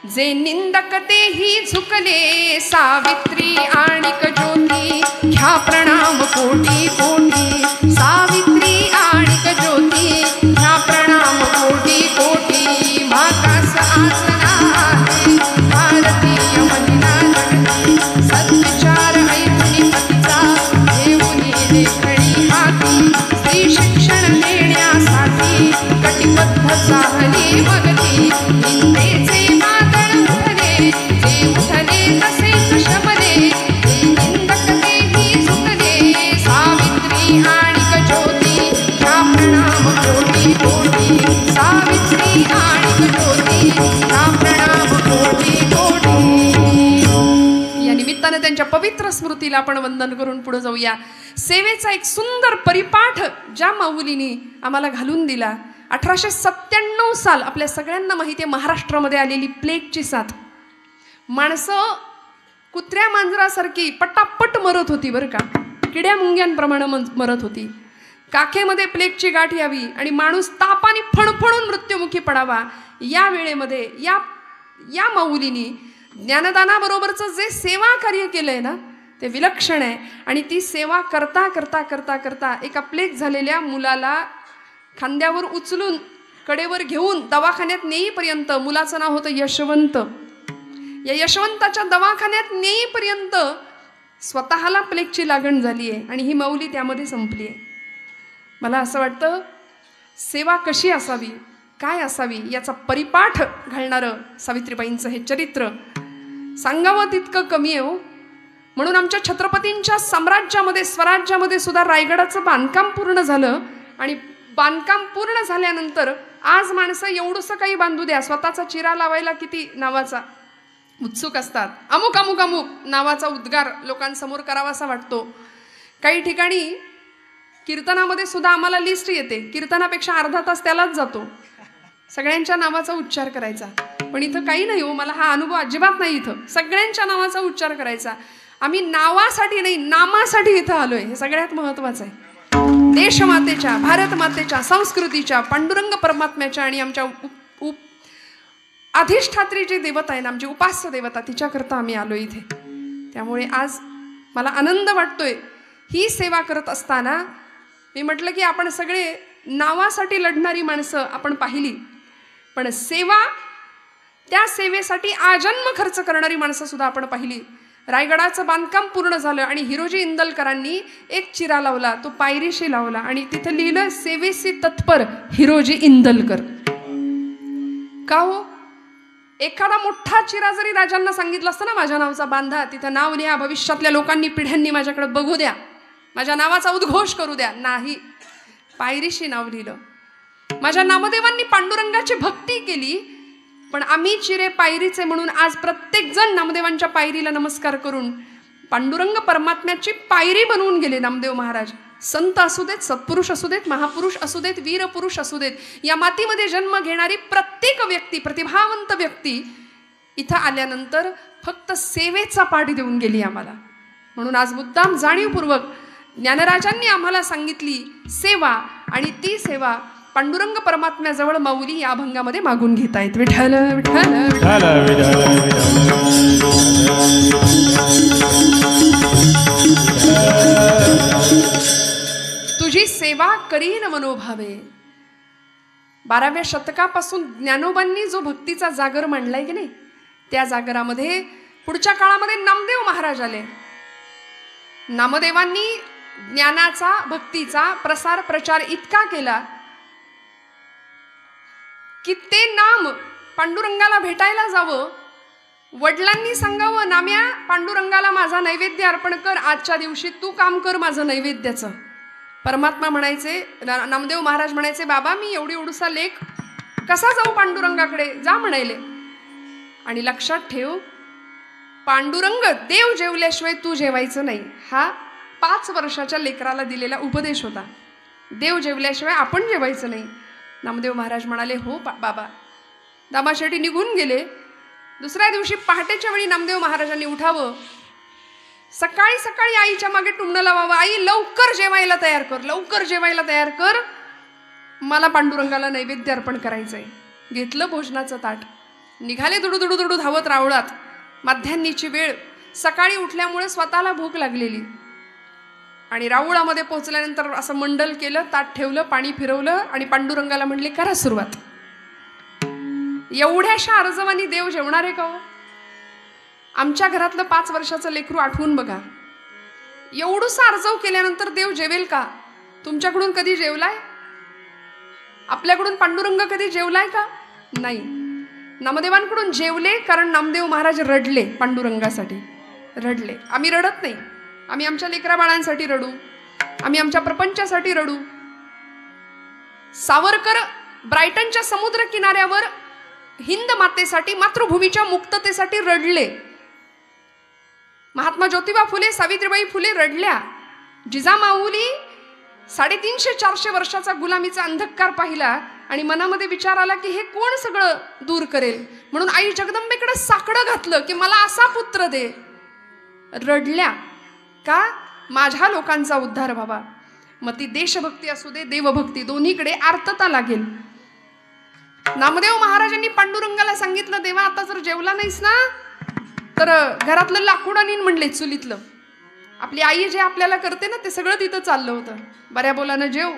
जे निंदक तेही झुकले, सावित्री आणिक ज्योती घ्या प्रणाम कोटी कोटी. सावित्री आणिक ज्योती घ्या प्रणाम कोटी कोटी. मागास आसना आहे भारतीय महिला जगती. सद्विचार ऐकुनी पतीचा, घेऊनी लेखणी हाती. स्त्री शिक्षण देण्यासाठी कटिबद्ध जाहली मगती. निंदेचे वादळ उठले, जे उठले तसेच शमले. जे निंदक तेही झुकले, सावित्री आणिक ज्योती घ्या सावित्रीबाईंच्या पवित्र स्मृतीला आपण वंदन करून पुढे जाऊया. सेवेचा एक सुंदर परिपाठ ज्या माऊलींनी आम्हाला घालून दिला. 1897 साल, आपल्या सगळ्यांना माहिती आहे, महाराष्ट्रामध्ये आलेली प्लेगची साथ. माणसं कुत्र्या मांजरासारखी पटापट मरत होती बरं का, किड्या मुंग्यांप्रमाणे मरत होती. काखेमध्ये प्लेगची गाठ यावी आणि माणूस तापाने फणफणून मृत्युमुखी पडावा, या वेळेमध्ये या माऊलींनी ज्ञानदानाबरोबरचं जे सेवा कार्य केलंय ना, ते विलक्षण आहे. आणि ती सेवा करता करता करता करता एका प्लेग झालेल्या मुलाला खांद्यावर उचलून कडेवर घेऊन दवाखान्यात नेईपर्यंत, मुलाचं नाव होतं यशवंत, या यशवंताच्या दवाखान्यात नेईपर्यंत स्वतःला प्लेगची लागण झाली आहे आणि ही माऊली त्यामध्ये संपली आहे. मला असं वाटतं सेवा कशी असावी, काय असावी, याचा परिपाठ घालणारं सावित्रीबाईंचं हे चरित्र सांगावं तितकं कमी आहे हो. म्हणून आमच्या छत्रपतींच्या साम्राज्यामध्ये, स्वराज्यामध्ये सुद्धा रायगडाचं बांधकाम पूर्ण झालं आणि बांधकाम पूर्ण झाल्यानंतर आज माणसं एवढंसं काही बांधू द्या, स्वतःचा चिरा लावायला किती नावाचा उत्सुक असतात. अमुक अमुक अमुक नावाचा उद्गार लोकांसमोर करावासा वाटतो. काही ठिकाणी कीर्तनामध्ये सुद्धा आम्हाला लिस्ट येते, कीर्तनापेक्षा अर्धा तास त्यालाच जातो सगळ्यांच्या नावाचा उच्चार करायचा. पण इथं काही नाही हो, मला हा अनुभव अजिबात नाही. इथं सगळ्यांच्या नावाचा उच्चार करायचा. आम्ही नावासाठी नाही, नामासाठी इथं आलोय, हे सगळ्यात महत्त्वाचं आहे. देशमातेच्या, भारत मातेच्या, संस्कृतीच्या, पांडुरंग परमात्म्याच्या आणि आमच्या अधिष्ठात्री जी देवता आहे ना, आमची उपास्य देवता, तिच्याकरता आम्ही आलो इथे. त्यामुळे आज मला आनंद वाटतोय. ही सेवा करत असताना मी म्हटलं की आपण सगळे नावासाठी लढणारी माणसं आपण पाहिली, पण सेवा, त्या सेवेसाठी आजन्म खर्च करणारी माणसं सुद्धा आपण पाहिली. रायगडाचं बांधकाम पूर्ण झालं आणि हिरोजी इंदलकरांनी एक चिरा लावला, तो पायरीशी लावला आणि तिथं लिहिलं सेवेसी तत्पर हिरोजी इंदलकर. का हो? एखादा मोठा चिरा जरी राजांना सांगितलं असतं ना, माझ्या नावाचा बांधा, तिथं नाव लिहा, भविष्यातल्या लोकांनी, पिढ्यांनी माझ्याकडे बघू द्या, माझ्या नावाचा उद्घोष करू द्या, नाही, पायरीशी नाव लिहिलं. माझ्या नामदेवांनी पांडुरंगाची भक्ती केली, पण आम्ही चिरे पायरीचे म्हणून आज प्रत्येक जण नामदेवांच्या पायरीला नमस्कार करून पांडुरंग परमात्म्याची पायरी बनवून गेले नामदेव महाराज. संत असू देत, सत्पुरुष असू देत, महापुरुष असू देत, वीरपुरुष असू देत, या मातीमध्ये जन्म घेणारी प्रत्येक व्यक्ती, प्रतिभावंत व्यक्ती इथं आल्यानंतर फक्त सेवेचा पाठ देऊन गेली आम्हाला. म्हणून आज मुद्दाम जाणीवपूर्वक ज्ञानराजांनी आम्हाला सांगितली सेवा, आणि ती सेवा पांडुरंग परमात्म्याजवळ माऊली या अभंगामध्ये मागून घेतायत. विठ्ठल विठ्ठल तुझी सेवा करीन मनोभावे. 12व्या शतकापासून ज्ञानोबांनी जो भक्तीचा जागर मांडलाय की नाही, त्या जागरामध्ये पुढच्या काळामध्ये नामदेव महाराज आले. नामदेवांनी ज्ञानाचा, भक्तीचा प्रसार प्रचार इतका केला की ते नाम पांडुरंगाला भेटायला जावं, वडिलांनी सांगावं, नाम्या पांडुरंगाला माझा नैवेद्य अर्पण कर, आजच्या दिवशी तू काम कर माझं नैवेद्याचं. परमात्मा म्हणायचे, नामदेव महाराज म्हणायचे, बाबा मी एवढूसा लेख कसा जाऊ पांडुरंगाकडे, जा म्हणायले. आणि लक्षात ठेव, पांडुरंग देव जेवल्याशिवाय तू जेवायचं नाही, हा 5 वर्षाच्या लेकराला दिलेला उपदेश होता. देव जेवल्याशिवाय आपण जेवायचं नाही. नामदेव महाराज म्हणाले, हो बाबा. दामाशेटी निघून गेले. दुसऱ्या दिवशी पहाटेच्या वेळी नामदेव महाराजांनी उठावं, सकाळी सकाळी आईच्या मागे टुमणं लावावं, आई लवकर जेवायला तयार कर, लवकर जेवायला तयार कर, मला पांडुरंगाला नैवेद्य अर्पण करायचंय. घेतलं भोजनाचं ताट, निघाले दुडू दुडू दुडू धावत रावळात. माध्यान्नीची वेळ, सकाळी उठल्यामुळे स्वतःला भूक लागलेली, आणि राऊळामध्ये पोहोचल्यानंतर असं मंडल केलं, ताट ठेवलं, पाणी फिरवलं आणि पांडुरंगाला म्हणले, करा सुरुवात. एवढ्याशा अर्जवानी देव जेवणार आहे का हो? आमच्या घरातलं 5 वर्षाचं लेकरू आठवून बघा, एवढंसं अर्जव केल्यानंतर देव जेवेल का? तुमच्याकडून कधी जेवलाय? आपल्याकडून पांडुरंग कधी जेवलाय का? नाही. नामदेवांकडून जेवले, कारण नामदेव महाराज रडले, पांडुरंगासाठी रडले. आम्ही रडत नाही, आम्ही आमच्या लेकरा बाळांसाठी रडू, आम्ही आमच्या प्रपंचासाठी रडू. सावरकर ब्रायटनच्या समुद्र किनाऱ्यावर हिंद मातेसाठी, मातृभूमीच्या मुक्ततेसाठी रडले. महात्मा ज्योतिबा फुले, सावित्रीबाई फुले रडल्या. जिजामाऊली 350-400 वर्षाचा गुलामीचा अंधकार पाहिला आणि मनामध्ये विचार आला की हे कोण सगळं दूर करेल. म्हणून आई जगदंबेकडे साकडं घातलं की मला असा पुत्र दे. रडल्या का? माझ्या लोकांचा उद्धार व्हावा. मग ती देशभक्ती असू दे, देवभक्ती, दोन्हीकडे आर्तता लागेल. नामदेव महाराजांनी पांडुरंगाला सांगितलं, देवा आता जर जेवला नाहीस ना तर घरातलं लाकूड आणीन म्हणले, चुलीतलं. आपली आई जे आपल्याला करते ना ते सगळं तिथं चाललं होतं. बऱ्या बोलानं जेव,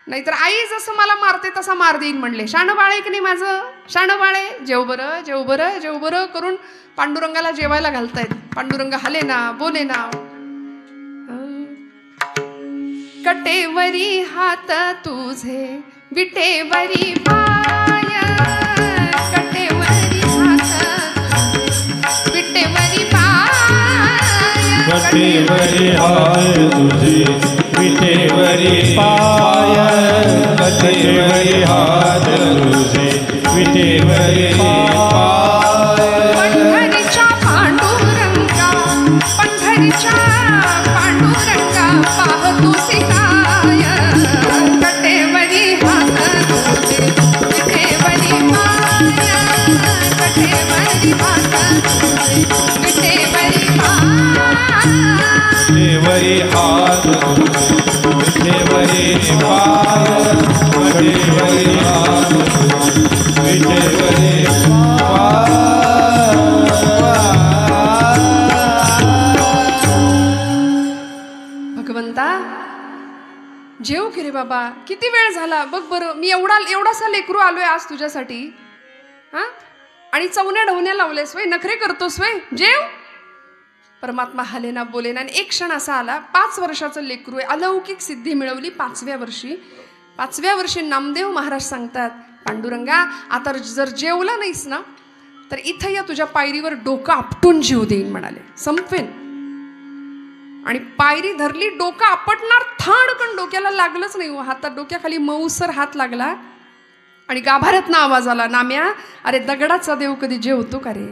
नाहीतर आई जसं मला मारते तसा मार देईन म्हणले. शाणं बाळे की नाही माझं, शाणं बाळे, जेव बरं, जेव बरं, जेव बरं करून पांडुरंगाला जेवायला घालतायत. पांडुरंग हले ना, बोले ना. कटेवरी हात तुझे, विटेवरी पाय, कटेवरी हात तुझे, विटेवरी पाय, कटेवरी हात तुझे, विटेवरी पाय, कटेवरी हात तुझे, विटेवरी पाय. पंढरीच्या पांडुरंगा, पंढरीच्या पांडुरंगा, पाहतोसी काय, कटेवरी हात तुझे, विटेवरी पाय, कटेवरी हात तुझे, विटेवरी पाय. कटेवरी हात तुझे, विटेवरी पाय, कटेवरी हात तुझे, विटेवरी पाय. भगवंता जेव की रे बाबा, किती वेळ झाला बघ बरं. मी एवढासा लेकरू आलोय आज तुझ्यासाठी, हा? आणि चवण्या ढवण्या लावलेस वय, नखरे करतोस वय, जेव. परमात्मा हलेना बोलेना. आणि एक क्षण असा आला, 5 वर्षाचं लेकरू आहे, अलौकिक सिद्धी मिळवली 5व्या वर्षी. 5व्या वर्षी नामदेव महाराज सांगतात, पांडुरंगा आता जर जेवला नाहीस ना तर इथं या तुझ्या पायरीवर डोकं आपटून जीव देईन म्हणाले, संपवेन. आणि पायरी धरली, डोकं आपटणार, थाडकन डोक्याला लागलंच नाही. हातात डोक्याखाली मऊसर हात लागला आणि गाभाऱ्यातनं आवाज आला, नाम्या अरे दगडाचा देव कधी जेवतो का रे?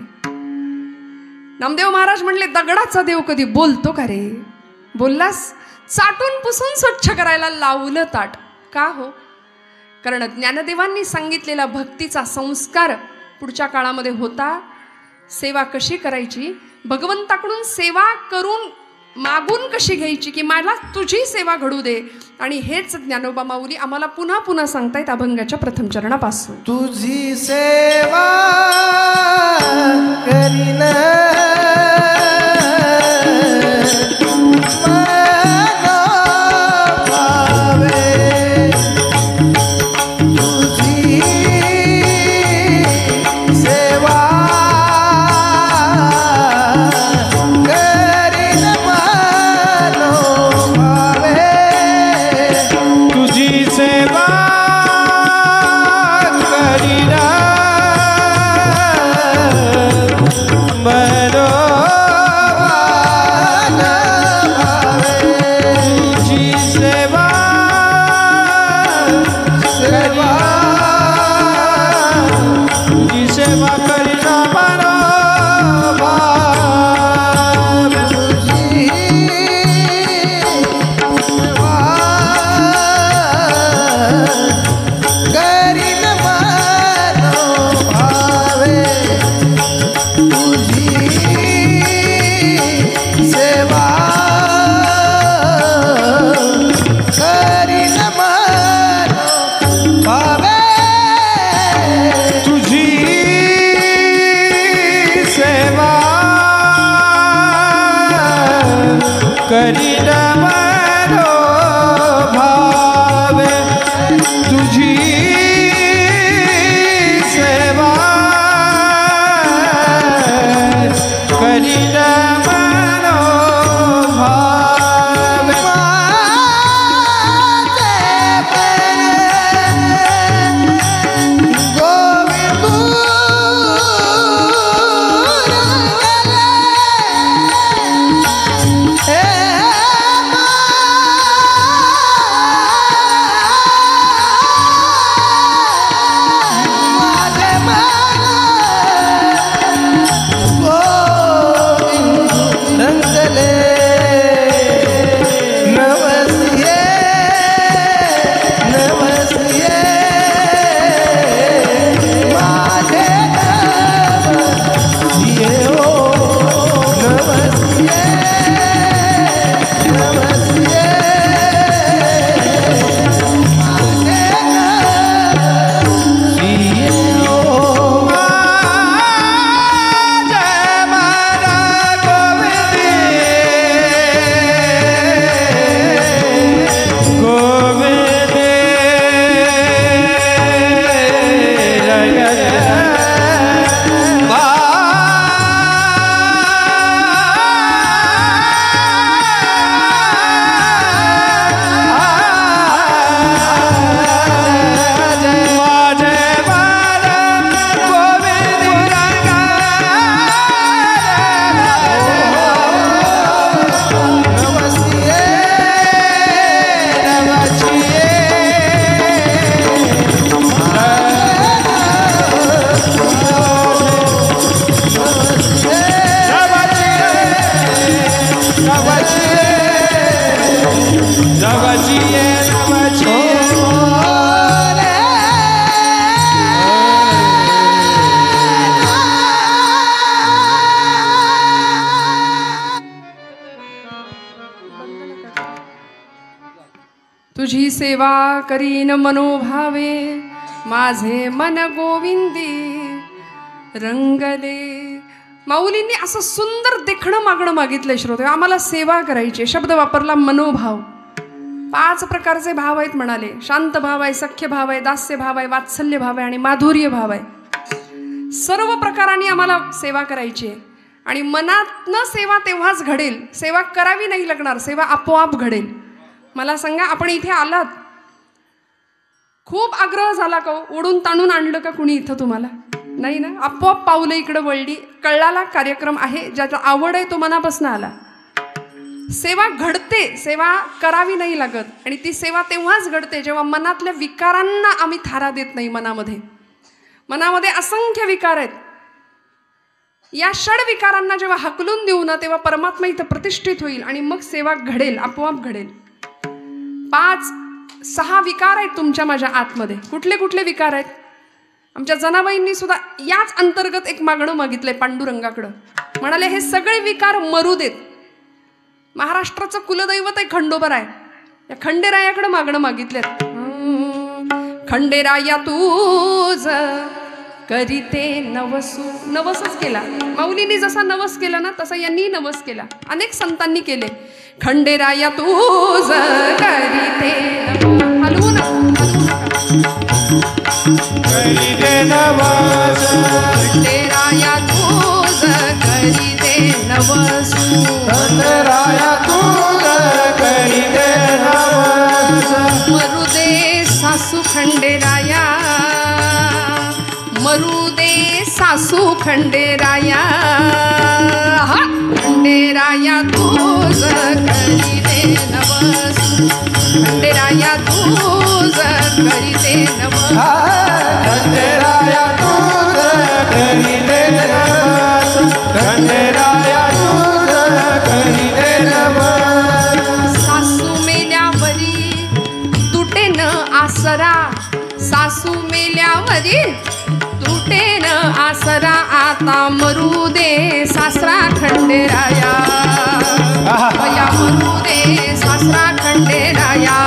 नामदेव महाराज म्हणले, दगडाचा देव कधी बोलतो का रे? बोललास? चाटून पुसून स्वच्छ करायला लावलं ताट. का हो? कारण ज्ञानदेवांनी सांगितलेला भक्तीचा संस्कार पुढच्या काळामध्ये होता. सेवा कशी करायची, भगवंताकडून सेवा करून मागून कशी घ्यायची, की मला तुझी सेवा घडू दे. आणि हेच ज्ञानोबा माऊली आम्हाला पुन्हा पुन्हा सांगतायत अभंगाच्या प्रथम चरणापासून. तुझी सेवा करीन तुझी सेवा करीन मनोभावे, माझे मन गोविंदी रंगले. माऊलींनी असं सुंदर देखणं मागणं मागितलंय श्रोते. आम्हाला सेवा करायची. शब्द वापरला मनोभाव. 5 प्रकारचे भाव आहेत म्हणाले. शांत भाव आहे, सख्य भाव आहे, दास्य भाव आहे, वात्सल्य भाव आहे आणि माधुर्य भाव आहे. सर्व प्रकारांनी आम्हाला सेवा करायची आहे. आणि मनातनं सेवा तेव्हाच घडेल. सेवा करावी नाही लागणार, सेवा आपोआप घडेल. मला सांगा, आपण इथे आलात, खूप आग्रह झाला का? ओढून ताणून आणलं का कुणी इथं तुम्हाला? नाही ना. आपोआप पावलं इकडं वळली. कळाला कार्यक्रम आहे, ज्याचा आवड आहे तो मनापासून आला. सेवा घडते, सेवा करावी नाही लागत. आणि ती सेवा तेव्हाच घडते जेव्हा मनातल्या विकारांना आम्ही थारा देत नाही. मनामध्ये असंख्य विकार आहेत. या षड विकारांना जेव्हा हकलून देऊ ना, तेव्हा परमात्मा इथं प्रतिष्ठित होईल आणि मग सेवा घडेल, आपोआप घडेल. 5-6 विकार आहेत तुमच्या माझ्या आतमध्ये. कुठले कुठले विकार आहेत? आमच्या जनाबाईंनी सुद्धा याच अंतर्गत एक मागणं मागितलंय पांडुरंगाकडं. म्हणाले, हे सगळे विकार मरू देत. महाराष्ट्राचं कुलदैवत आहे खंडोबराय. या खंडेरायाकडे मागणं मागितले. खंडेराया तूज करीते नवसू. नवसच केला माऊलींनी. जसा नवस केला ना तसा यांनी नवस केला. अनेक संतांनी केले. खंडेराया तूज करीते हलवू नका. खंडेराया तूज करीते नवसू. खंडेराया तूज करीते नवसू. मरुदे सासू खंडेराया, मरुदे सासू खंडेराया. खंडेराया तूज करीते नवसू. खंडेराया तूज करीते नवसू. खंडेराया तूज करीते नवसू. खंडेराया तूज करीते नवसू. सासू मेल्यावरी तुटेन आसरा. सासू मेल्यावरी तुटेन आसरा. आता मरुदे सासरा खंडेराया. बया मरुदे सासरा खंडेराया.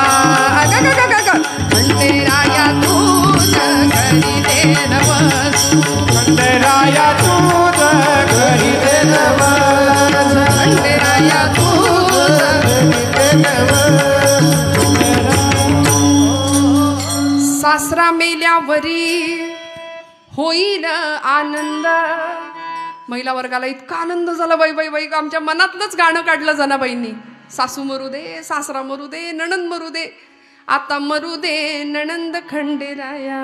खंडेराया तूज करीते नवसू. खंडेराया तूज करीते नवसू. खंडेराया तूज करीते नवसू. सासरा मेल्यावरी होईल आनंद. महिला वर्गाला इतका आनंद झाला. बाई बाई बाई, आमच्या मनातलंच गाणं काढलं जनाबाईंनी. सासू मरू दे, सासरा मरू दे, नणंद मरू दे. आता मरू दे नणंद खंडेराया.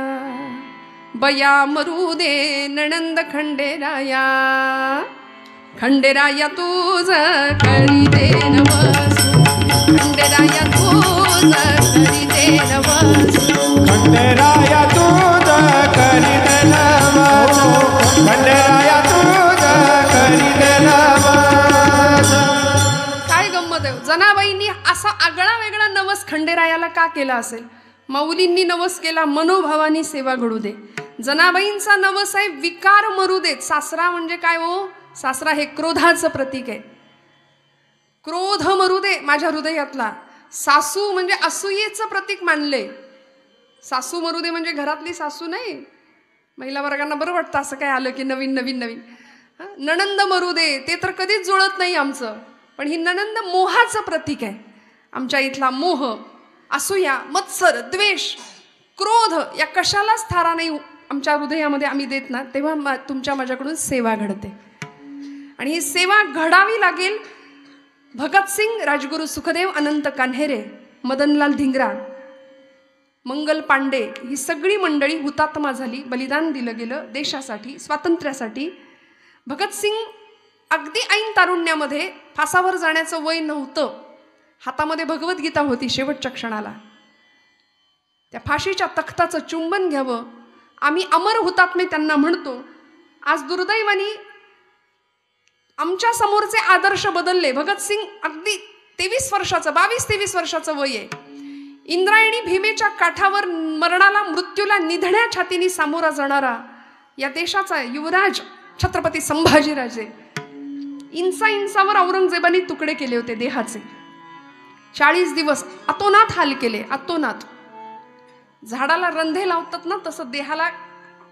बया मरू दे नणंद खंडेराया. खंडेराया तूज करीते नवसू. खंडेराया तूज करीते नवसू. खंडेराया तूज करीते नवसू. खंडेराया तूज करीते नवसू. काय गंमत आहे. जनाबाईंनी असा आगळा वेगळा नवस खंडेरायाला का केला असेल? माऊलींनी नवस केला, मनोभावानी सेवा घडू दे. जनाबाईंचा नवस आहे, विकार मरू देत. सासरा म्हणजे काय हो? सासरा हे क्रोधाचं प्रतीक आहे. क्रोध मरू दे माझ्या हृदयातला. सासू म्हणजे असूयेचं प्रतीक मानले. सासू मरू दे म्हणजे घरातली सासू नाही. महिला वर्गांना बरं वाटतं असं काय आलं की नवीन नवीन नवीन. नणंद मरू दे ते तर कधीच जुळत नाही आमचं. पण ही नणंद मोहाचं प्रतीक आहे. आमच्या इथला मोह, असूया, मत्सर, द्वेष, क्रोध या कशालाच थारा नाही आमच्या हृदयामध्ये आम्ही देत ना, तेव्हा तुमच्या माझ्याकडून सेवा घडते. आणि ही सेवा घडावी लागेल. भगतसिंग, राजगुरू सुखदेव, अनंत कान्हेरे, मदनलाल धिंगरा, मंगल पांडे ही सगळी मंडळी हुतात्मा झाली. बलिदान दिलं गेलं देशासाठी, स्वातंत्र्यासाठी. भगतसिंग अगदी ऐन तारुण्यामध्ये, फासावर जाण्याचं वय नव्हतं, हातामध्ये भगवद्गीता होती शेवटच्या क्षणाला. त्या फाशीच्या तख्ताचं चुंबन घ्यावं. आम्ही अमर हुतात्मे त्यांना म्हणतो. आज दुर्दैवानी आमच्या समोरचे आदर्श बदलले. भगतसिंग अगदी 23 वर्षाचं, 22-23 वर्षाचं वय आहे. इंद्रायणी भीमेच्या काठावर मरणाला, मृत्यूला निधड्या छातीने सामोरा जाणारा या देशाचा युवराज छत्रपती संभाजीराजे. इंचावर औरंगजेबाने तुकडे केले होते देहाचे. 40 दिवस अतोनात हाल केले, अतोनात. झाडाला रंधे लावतात ना तसं देहाला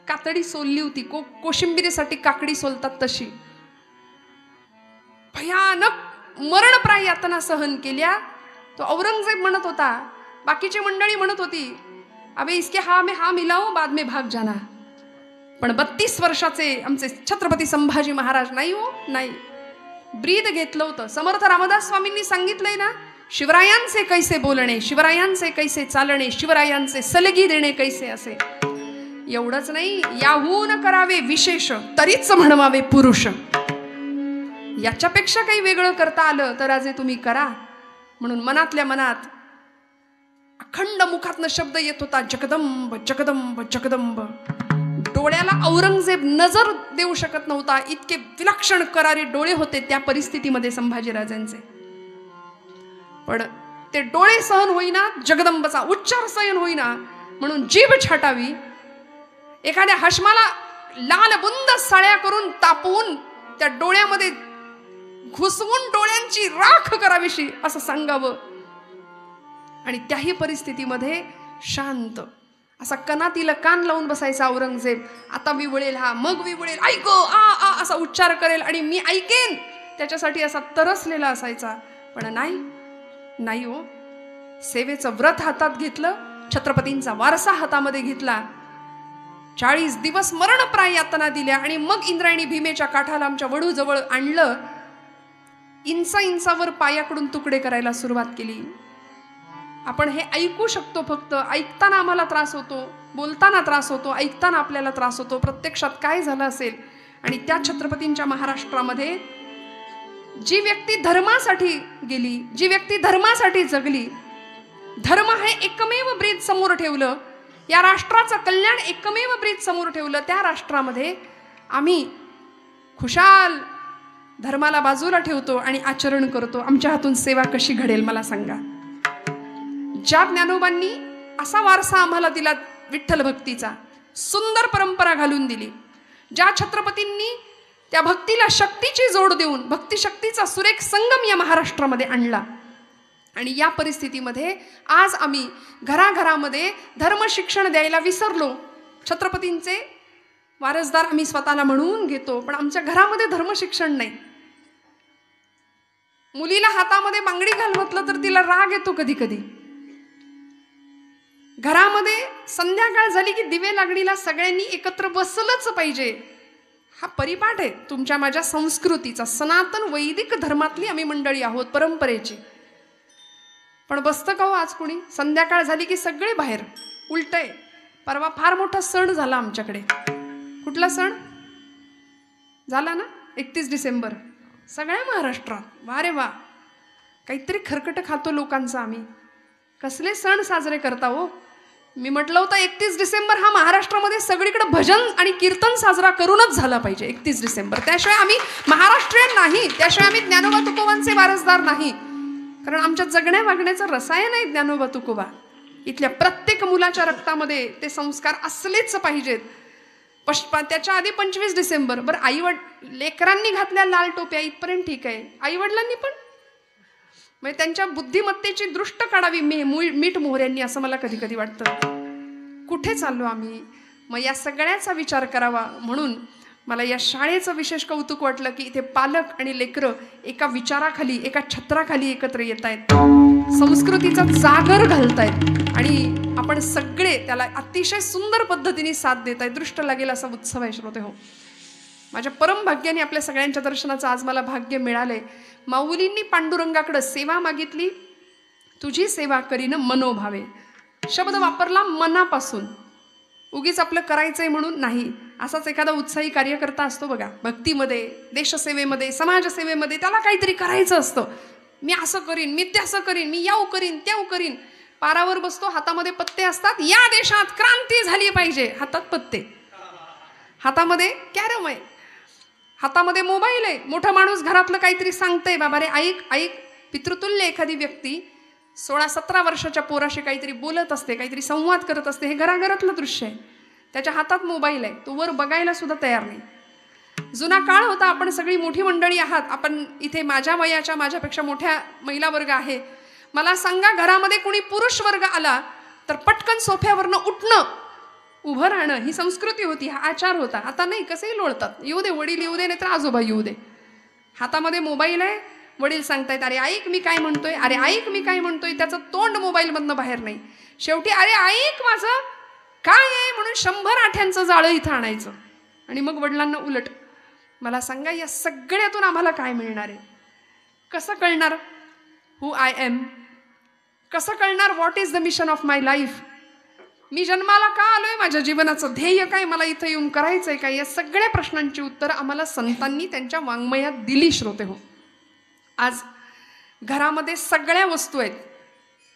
कातडी सोलली होती, कोशिंबिरीसाठी काकडी सोलतात तशी. भयानक मरणप्राय यातना सहन केल्या. तो औरंगजेब म्हणत होता, बाकीची मंडळी म्हणत होती, अबे इसके हा में हा मिलाओ बाद में भाग जाना. पण 32 वर्षाचे आमचे छत्रपती संभाजी महाराज नाही हो, नाही. ब्रीद घेतलं होतं. समर्थ रामदास स्वामींनी सांगितलंय ना, शिवरायांचे कैसे बोलणे, शिवरायांचे कैसे चालणे, शिवरायांचे सलगी देणे कैसे असे. एवढंच नाही, याहून करावे विशेष तरीच म्हणवावे पुरुष. याच्यापेक्षा काही वेगळं करता आलं तर आज तुम्ही करा. म्हणून मनातल्या मनात अखंड मुखातनं शब्द येत होता, जगदंब जगदंब जगदंब. डोळ्याला औरंगजेब नजर देऊ शकत नव्हता, इतके विलक्षण करारी डोळे होते त्या परिस्थितीमध्ये संभाजीराजांचे. पण ते डोळे सहन होईना, जगदंबचा उच्चार सहन होईना, म्हणून जीभ छाटावी. एखाद्या हशमाला लाल बुंद साळ्या करून तापवून त्या डोळ्यामध्ये घुसवून डोळ्यांची राख करावीशी असं सांगावं. आणि त्याही परिस्थितीमध्ये शांत असा कनातीला कान लावून बसायचा औरंगजेब. आता विवळेल हा, मग विवळेल, ऐक आ आ असा उच्चार करेल आणि मी ऐकेन, त्याच्यासाठी असा तरसलेला असायचा. पण नाही हो, सेवेचं व्रत हातात घेतलं, छत्रपतींचा वारसा हातामध्ये घेतला. 40 दिवस मरणप्राय यातना दिल्या आणि मग इंद्रायणी भीमेच्या काठाला आमच्या वडूजवळ आणलं. इंचावर पायाकडून तुकडे करायला सुरुवात केली. आपण हे ऐकू शकतो, फक्त ऐकताना आम्हाला त्रास होतो, बोलताना त्रास होतो, ऐकताना आपल्याला त्रास होतो. प्रत्यक्षात काय झालं असेल. आणि त्या छत्रपतींच्या महाराष्ट्रामध्ये जी व्यक्ती धर्मासाठी गेली, जी व्यक्ती धर्मासाठी जगली, धर्म हे एकमेव ब्रीद समोर ठेवलं, या राष्ट्राचं कल्याण एकमेव ब्रीद समोर ठेवलं, त्या राष्ट्रामध्ये आम्ही खुशाल धर्माला बाजूला ठेवतो आणि आचरण करतो. आमच्या हातून सेवा कशी घडेल मला सांगा. ज्या ज्ञानोबांनी असा वारसा आम्हाला दिला विठ्ठल भक्तीचा, सुंदर परंपरा घालून दिली, ज्या छत्रपतींनी त्या भक्तीला शक्तीची जोड देऊन भक्ती शक्तीचा सुरेख संगम या महाराष्ट्रामध्ये आणला. आणि या परिस्थितीमध्ये आज आम्ही घराघरामध्ये धर्मशिक्षण द्यायला विसरलो. छत्रपतींचे वारसदार आम्ही स्वतःला म्हणून घेतो, पण आमच्या घरामध्ये धर्मशिक्षण नाही. मुलीला हातामध्ये बांगडी घालवतलं तर तिला राग येतो कधी कधी. घरामध्ये संध्याकाळ झाली की दिवे लागणीला सगळ्यांनी एकत्र बसलंच पाहिजे, हा परिपाठ आहे तुमच्या माझ्या संस्कृतीचा. सनातन वैदिक धर्मातली आम्ही मंडळी आहोत, परंपरेची. पण बसतं का हो आज कुणी? संध्याकाळ झाली की सगळे बाहेर. उलट आहे. परवा फार मोठा सण झाला आमच्याकडे. कुठला सण झाला ना? 31 डिसेंबर. सगळ्या महाराष्ट्रात वा रे वा, काहीतरी खरकट खातो लोकांचा आम्ही. कसले सण साजरे करता हो? मी म्हटलं होतं 31 डिसेंबर हा महाराष्ट्रामध्ये सगळीकडे भजन आणि कीर्तन साजरा करूनच झाला पाहिजे 31 डिसेंबर. त्याशिवाय आम्ही महाराष्ट्रीयन नाही, त्याशिवाय आम्ही ज्ञानोबा तुकोबांचे वारसदार नाही. कारण आमच्या जगण्या वागण्याचं रसायन आहे ज्ञानोबा तुकोबा. इथल्या प्रत्येक मुलाच्या रक्तामध्ये ते संस्कार असलेच पाहिजेत. त्याच्या आधी 25 डिसेंबर. बरं, लेकरांनी घातल्या लाल टोप्या इथपर्यंत ठीक आहे, आईवडिलांनी पण म्हणजे त्यांच्या बुद्धिमत्तेची दृष्ट काढावी मीठ मोहऱ्यांनी, असं मला कधी कधी वाटतं. कुठे चाललो आम्ही? मग या सगळ्याचा विचार करावा. म्हणून मला या शाळेचं विशेष कौतुक वाटलं की इथे पालक आणि लेकरं एका विचाराखाली, एका छत्राखाली एकत्र येत आहेत, संस्कृतीचा जागर घालतायत आणि आपण सगळे त्याला अतिशय सुंदर पद्धतीने साथ देत आहे. दृष्ट लागेल असा उत्सव आहे श्रोते हो. माझ्या परम भाग्याने आपल्या सगळ्यांच्या दर्शनाचं आज मला भाग्य मिळालंय. माऊलींनी पांडुरंगाकडे सेवा मागितली, तुझी सेवा करीन मनोभावे. शब्द वापरला मनापासून, उगीच आपलं करायचंय म्हणून नाही. असाच एखादा उत्साही कार्यकर्ता असतो बघा, भक्तीमध्ये, देशसेवेमध्ये, समाजसेवेमध्ये, त्याला काहीतरी करायचं असतं. मी असं करीन, मी तसं करीन, मी याव करीन, त्याव करीन. पारावर बसतो, हातामध्ये पत्ते असतात, या देशात क्रांती झाली पाहिजे. हातात पत्ते, हातामध्ये कॅरम आहे, हातामध्ये मोबाईल आहे. मोठा माणूस घरातलं काहीतरी सांगतंय, बाबा रे ऐक ऐक. पितृतुल्य एखादी व्यक्ती 16-17 वर्षाच्या पोराशी काहीतरी बोलत असते, काहीतरी संवाद करत असते. हे घराघरातलं दृश्य आहे. त्याच्या हातात मोबाईल आहे, तो वर बघायला सुद्धा तयार नाही. जुना काळ होता, आपण सगळी मोठी मंडळी आहात, आपण इथे माझ्या वयाच्या, माझ्यापेक्षा मोठ्या महिला वर्ग आहे. मला सांगा, घरामध्ये कुणी पुरुष वर्ग आला तर पटकन सोफ्यावरनं उठणं, उभं राहणं ही संस्कृती होती, हा आचार होता. आता नाही, कसेही लोळतात. येऊ दे वडील, येऊ दे, नाही तर आजोबा येऊ दे. हातामध्ये मोबाईल आहे, वडील सांगतायत अरे ऐक मी काय म्हणतोय, अरे ऐक मी काय म्हणतोय. त्याचं तोंड मोबाईलमधनं बाहेर नाही. शेवटी अरे ऐक माझं काय आहे म्हणून 100 आठ्यांचं जाळं इथं आणायचं. आणि मग वडिलांना उलट. मला सांगा, या सगळ्यातून आम्हाला काय मिळणार आहे? कसं कळणार हू आय एम? कसं कळणार what is the mission of my life? मी जन्माला का आलोय? माझ्या जीवनाचं ध्येय काय? मला इथं येऊन करायचंय काय? या सगळ्या प्रश्नांची उत्तरं आम्हाला संतांनी त्यांच्या वाङ्मयात दिली. श्रोते हो, आज घरामध्ये सगळ्या वस्तू आहेत.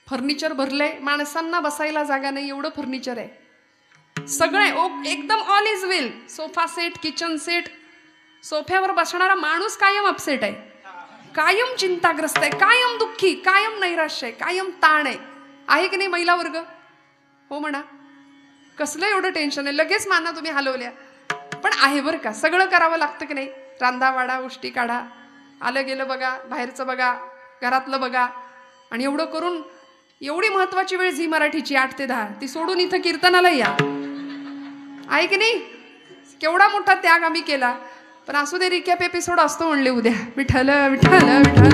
फर्निचर भरलंय, माणसांना बसायला जागा नाही एवढं फर्निचर आहे. सगळं एकदम all is well. Sofa set, kitchen set. सोफ्यावर बसणारा माणूस कायम अपसेट आहे, कायम चिंताग्रस्त आहे, कायम दुःखी, कायम नैराश्य आहे, कायम ताण आहे की नाही महिला वर्ग? हो म्हणा. कसलं एवढं टेन्शन आहे? लगेच माना तुम्ही हलवल्या. पण आहे बरं का, सगळं करावं लागतं की नाही? रांधा वाडा, उष्टी काढा, आलं गेलं बघा, बाहेरचं बघा, घरातलं बघा. आणि एवढं करून एवढी महत्वाची वेळ झी मराठीची 8 ते 10 ती सोडून इथं कीर्तनाला या. आहे की नाही? केवढा मोठा त्याग आम्ही केला. पण असू दे, रिकॅप एपिसोड असतो म्हणले उद्या. विठ्ठल विठ्ठल विठ्ठल.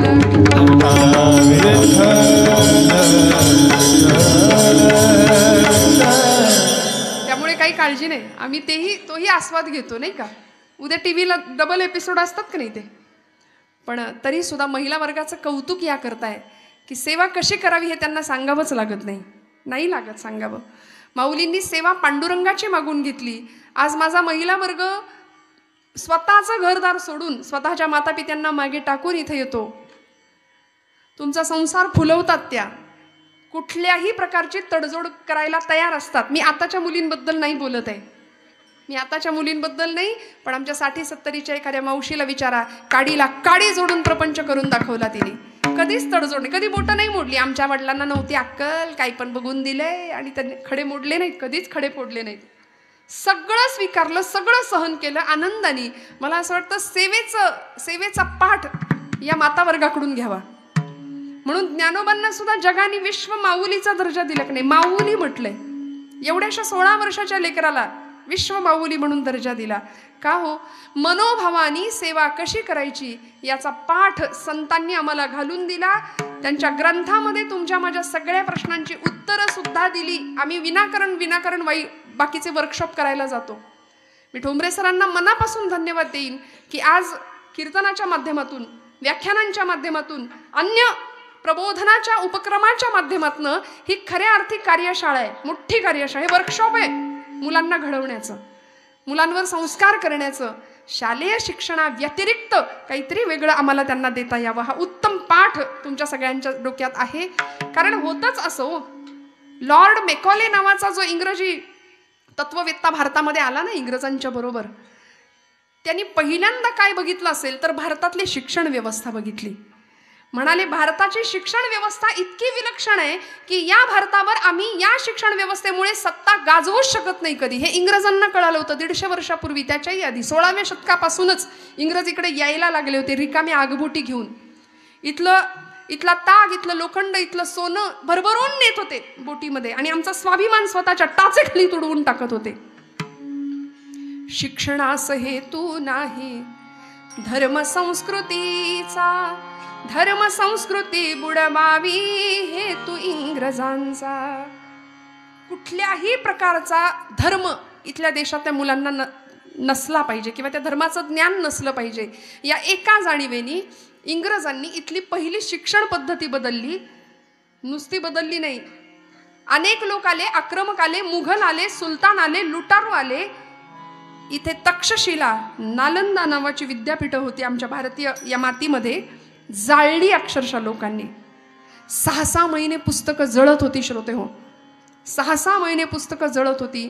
त्यामुळे काही काळजी नाही, आम्ही तोही आस्वाद घेतो नाही का. उद्या टीव्हीला डबल एपिसोड असतात की नाही ते. पण तरी सुद्धा महिला वर्गाचं कौतुक या करताय की सेवा कशी करावी हे त्यांना सांगावंच लागत नाही. नाही लागत सांगावं. माऊलींनी सेवा पांडुरंगाची मागून घेतली. आज माझा महिला वर्ग स्वतःचं घरदार सोडून, स्वतःच्या मातापित्यांना मागे टाकून इथे येतो. तुमचा संसार फुलवतात त्या. कुठल्याही प्रकारची तडजोड करायला तयार असतात. मी आताच्या मुलींबद्दल नाही बोलत आहे, मी आताच्या मुलींबद्दल नाही. पण आमच्या 60-70च्या एखाद्या मावशीला विचारा, काडीला काडी जोडून प्रपंच करून दाखवला तिने. कधीच तडजोड नाही, कधी बोटं नाही मोडली. आमच्या वडिलांना नव्हती अक्कल, काही पण बघून दिलंय आणि त्यांनी खडे मोडले नाहीत, कधीच खडे फोडले नाहीत. सगळं स्वीकारलं, सगळं सहन केलं आनंदाने. मला असं वाटतं सेवेचा पाठ या माता वर्गाकडून घ्यावा. म्हणून ज्ञानोबांना सुद्धा जगाने विश्व माऊलीचा दर्जा दिला की नाही. माऊली म्हटलंय. एवढ्याशा 16 वर्षाच्या लेकराला विश्व माऊली म्हणून दर्जा दिला. का हो? मनोभावानी सेवा कशी करायची याचा पाठ संतांनी आम्हाला घालून दिला. त्यांच्या ग्रंथामध्ये तुमच्या माझ्या सगळ्या प्रश्नांची उत्तरं सुद्धा दिली. आम्ही विनाकारण बाकीचे वर्कशॉप करायला जातो. मी ठोंबरे सरांना मनापासून धन्यवाद देईन की आज कीर्तनाच्या माध्यमातून, व्याख्यानांच्या माध्यमातून, अन्य प्रबोधनाच्या उपक्रमाच्या माध्यमातून ही खऱ्या अर्थी कार्यशाळा आहे, मोठी कार्यशाळा आहे, वर्कशॉप आहे. मुलांना घडवण्याचं, मुलांवर संस्कार करण्याचं, शालेय शिक्षणा व्यतिरिक्त काहीतरी वेगळं आम्हाला त्यांना देता यावं, हा उत्तम पाठ तुमच्या सगळ्यांच्या डोक्यात आहे. कारण होतच असं, लॉर्ड मेकॉले नावाचा जो इंग्रजी तत्ववेत्ता भारतामध्ये आला ना इंग्रजांच्या बरोबर, त्यांनी पहिल्यांदा काय बघितलं असेल तर भारतातली शिक्षण व्यवस्था बघितली. म्हणाले, भारताची शिक्षण व्यवस्था इतकी विलक्षण आहे की या भारतावर आम्ही या शिक्षण व्यवस्थेमुळे सत्ता गाजवूच शकत नाही कधी. हे इंग्रजांना कळालं होतं 150 वर्षापूर्वी. त्याच्याही आधी 16व्या शतकापासूनच इंग्रज इकडे यायला लागले होते रिकामी आगबोटी घेऊन. इथला ताग, इथलं लोखंड, इथलं सोनं भरभरून नेत होते बोटीमध्ये आणि आमचा स्वाभिमान स्वतःच्या टाचेखाली तुडवून टाकत होते. शिक्षणास हेतू नाही धर्म संस्कृतीचा, धर्म संस्कृती बुडवावी हेतू इंग्रजांचा. कुठल्याही प्रकारचा धर्म इथल्या देशातल्या मुलांना नसला पाहिजे किंवा त्या धर्माचं ज्ञान नसलं पाहिजे, या एका जाणीवेनी इंग्रजांनी इथली पहिली शिक्षण पद्धती बदलली. नुसती बदलली नाही, अनेक लोक आले, आक्रमक आले, मुघल आले, सुलतान आले, लुटारू आले. इथे तक्षशिला, नालंदा नावाची विद्यापीठं होती आमच्या भारतीय या मातीमध्ये, जाळली अक्षरशः लोकांनी. 6-6 महिने पुस्तकं जळत होती. श्रोते हो, 6-6 महिने पुस्तकं जळत होती.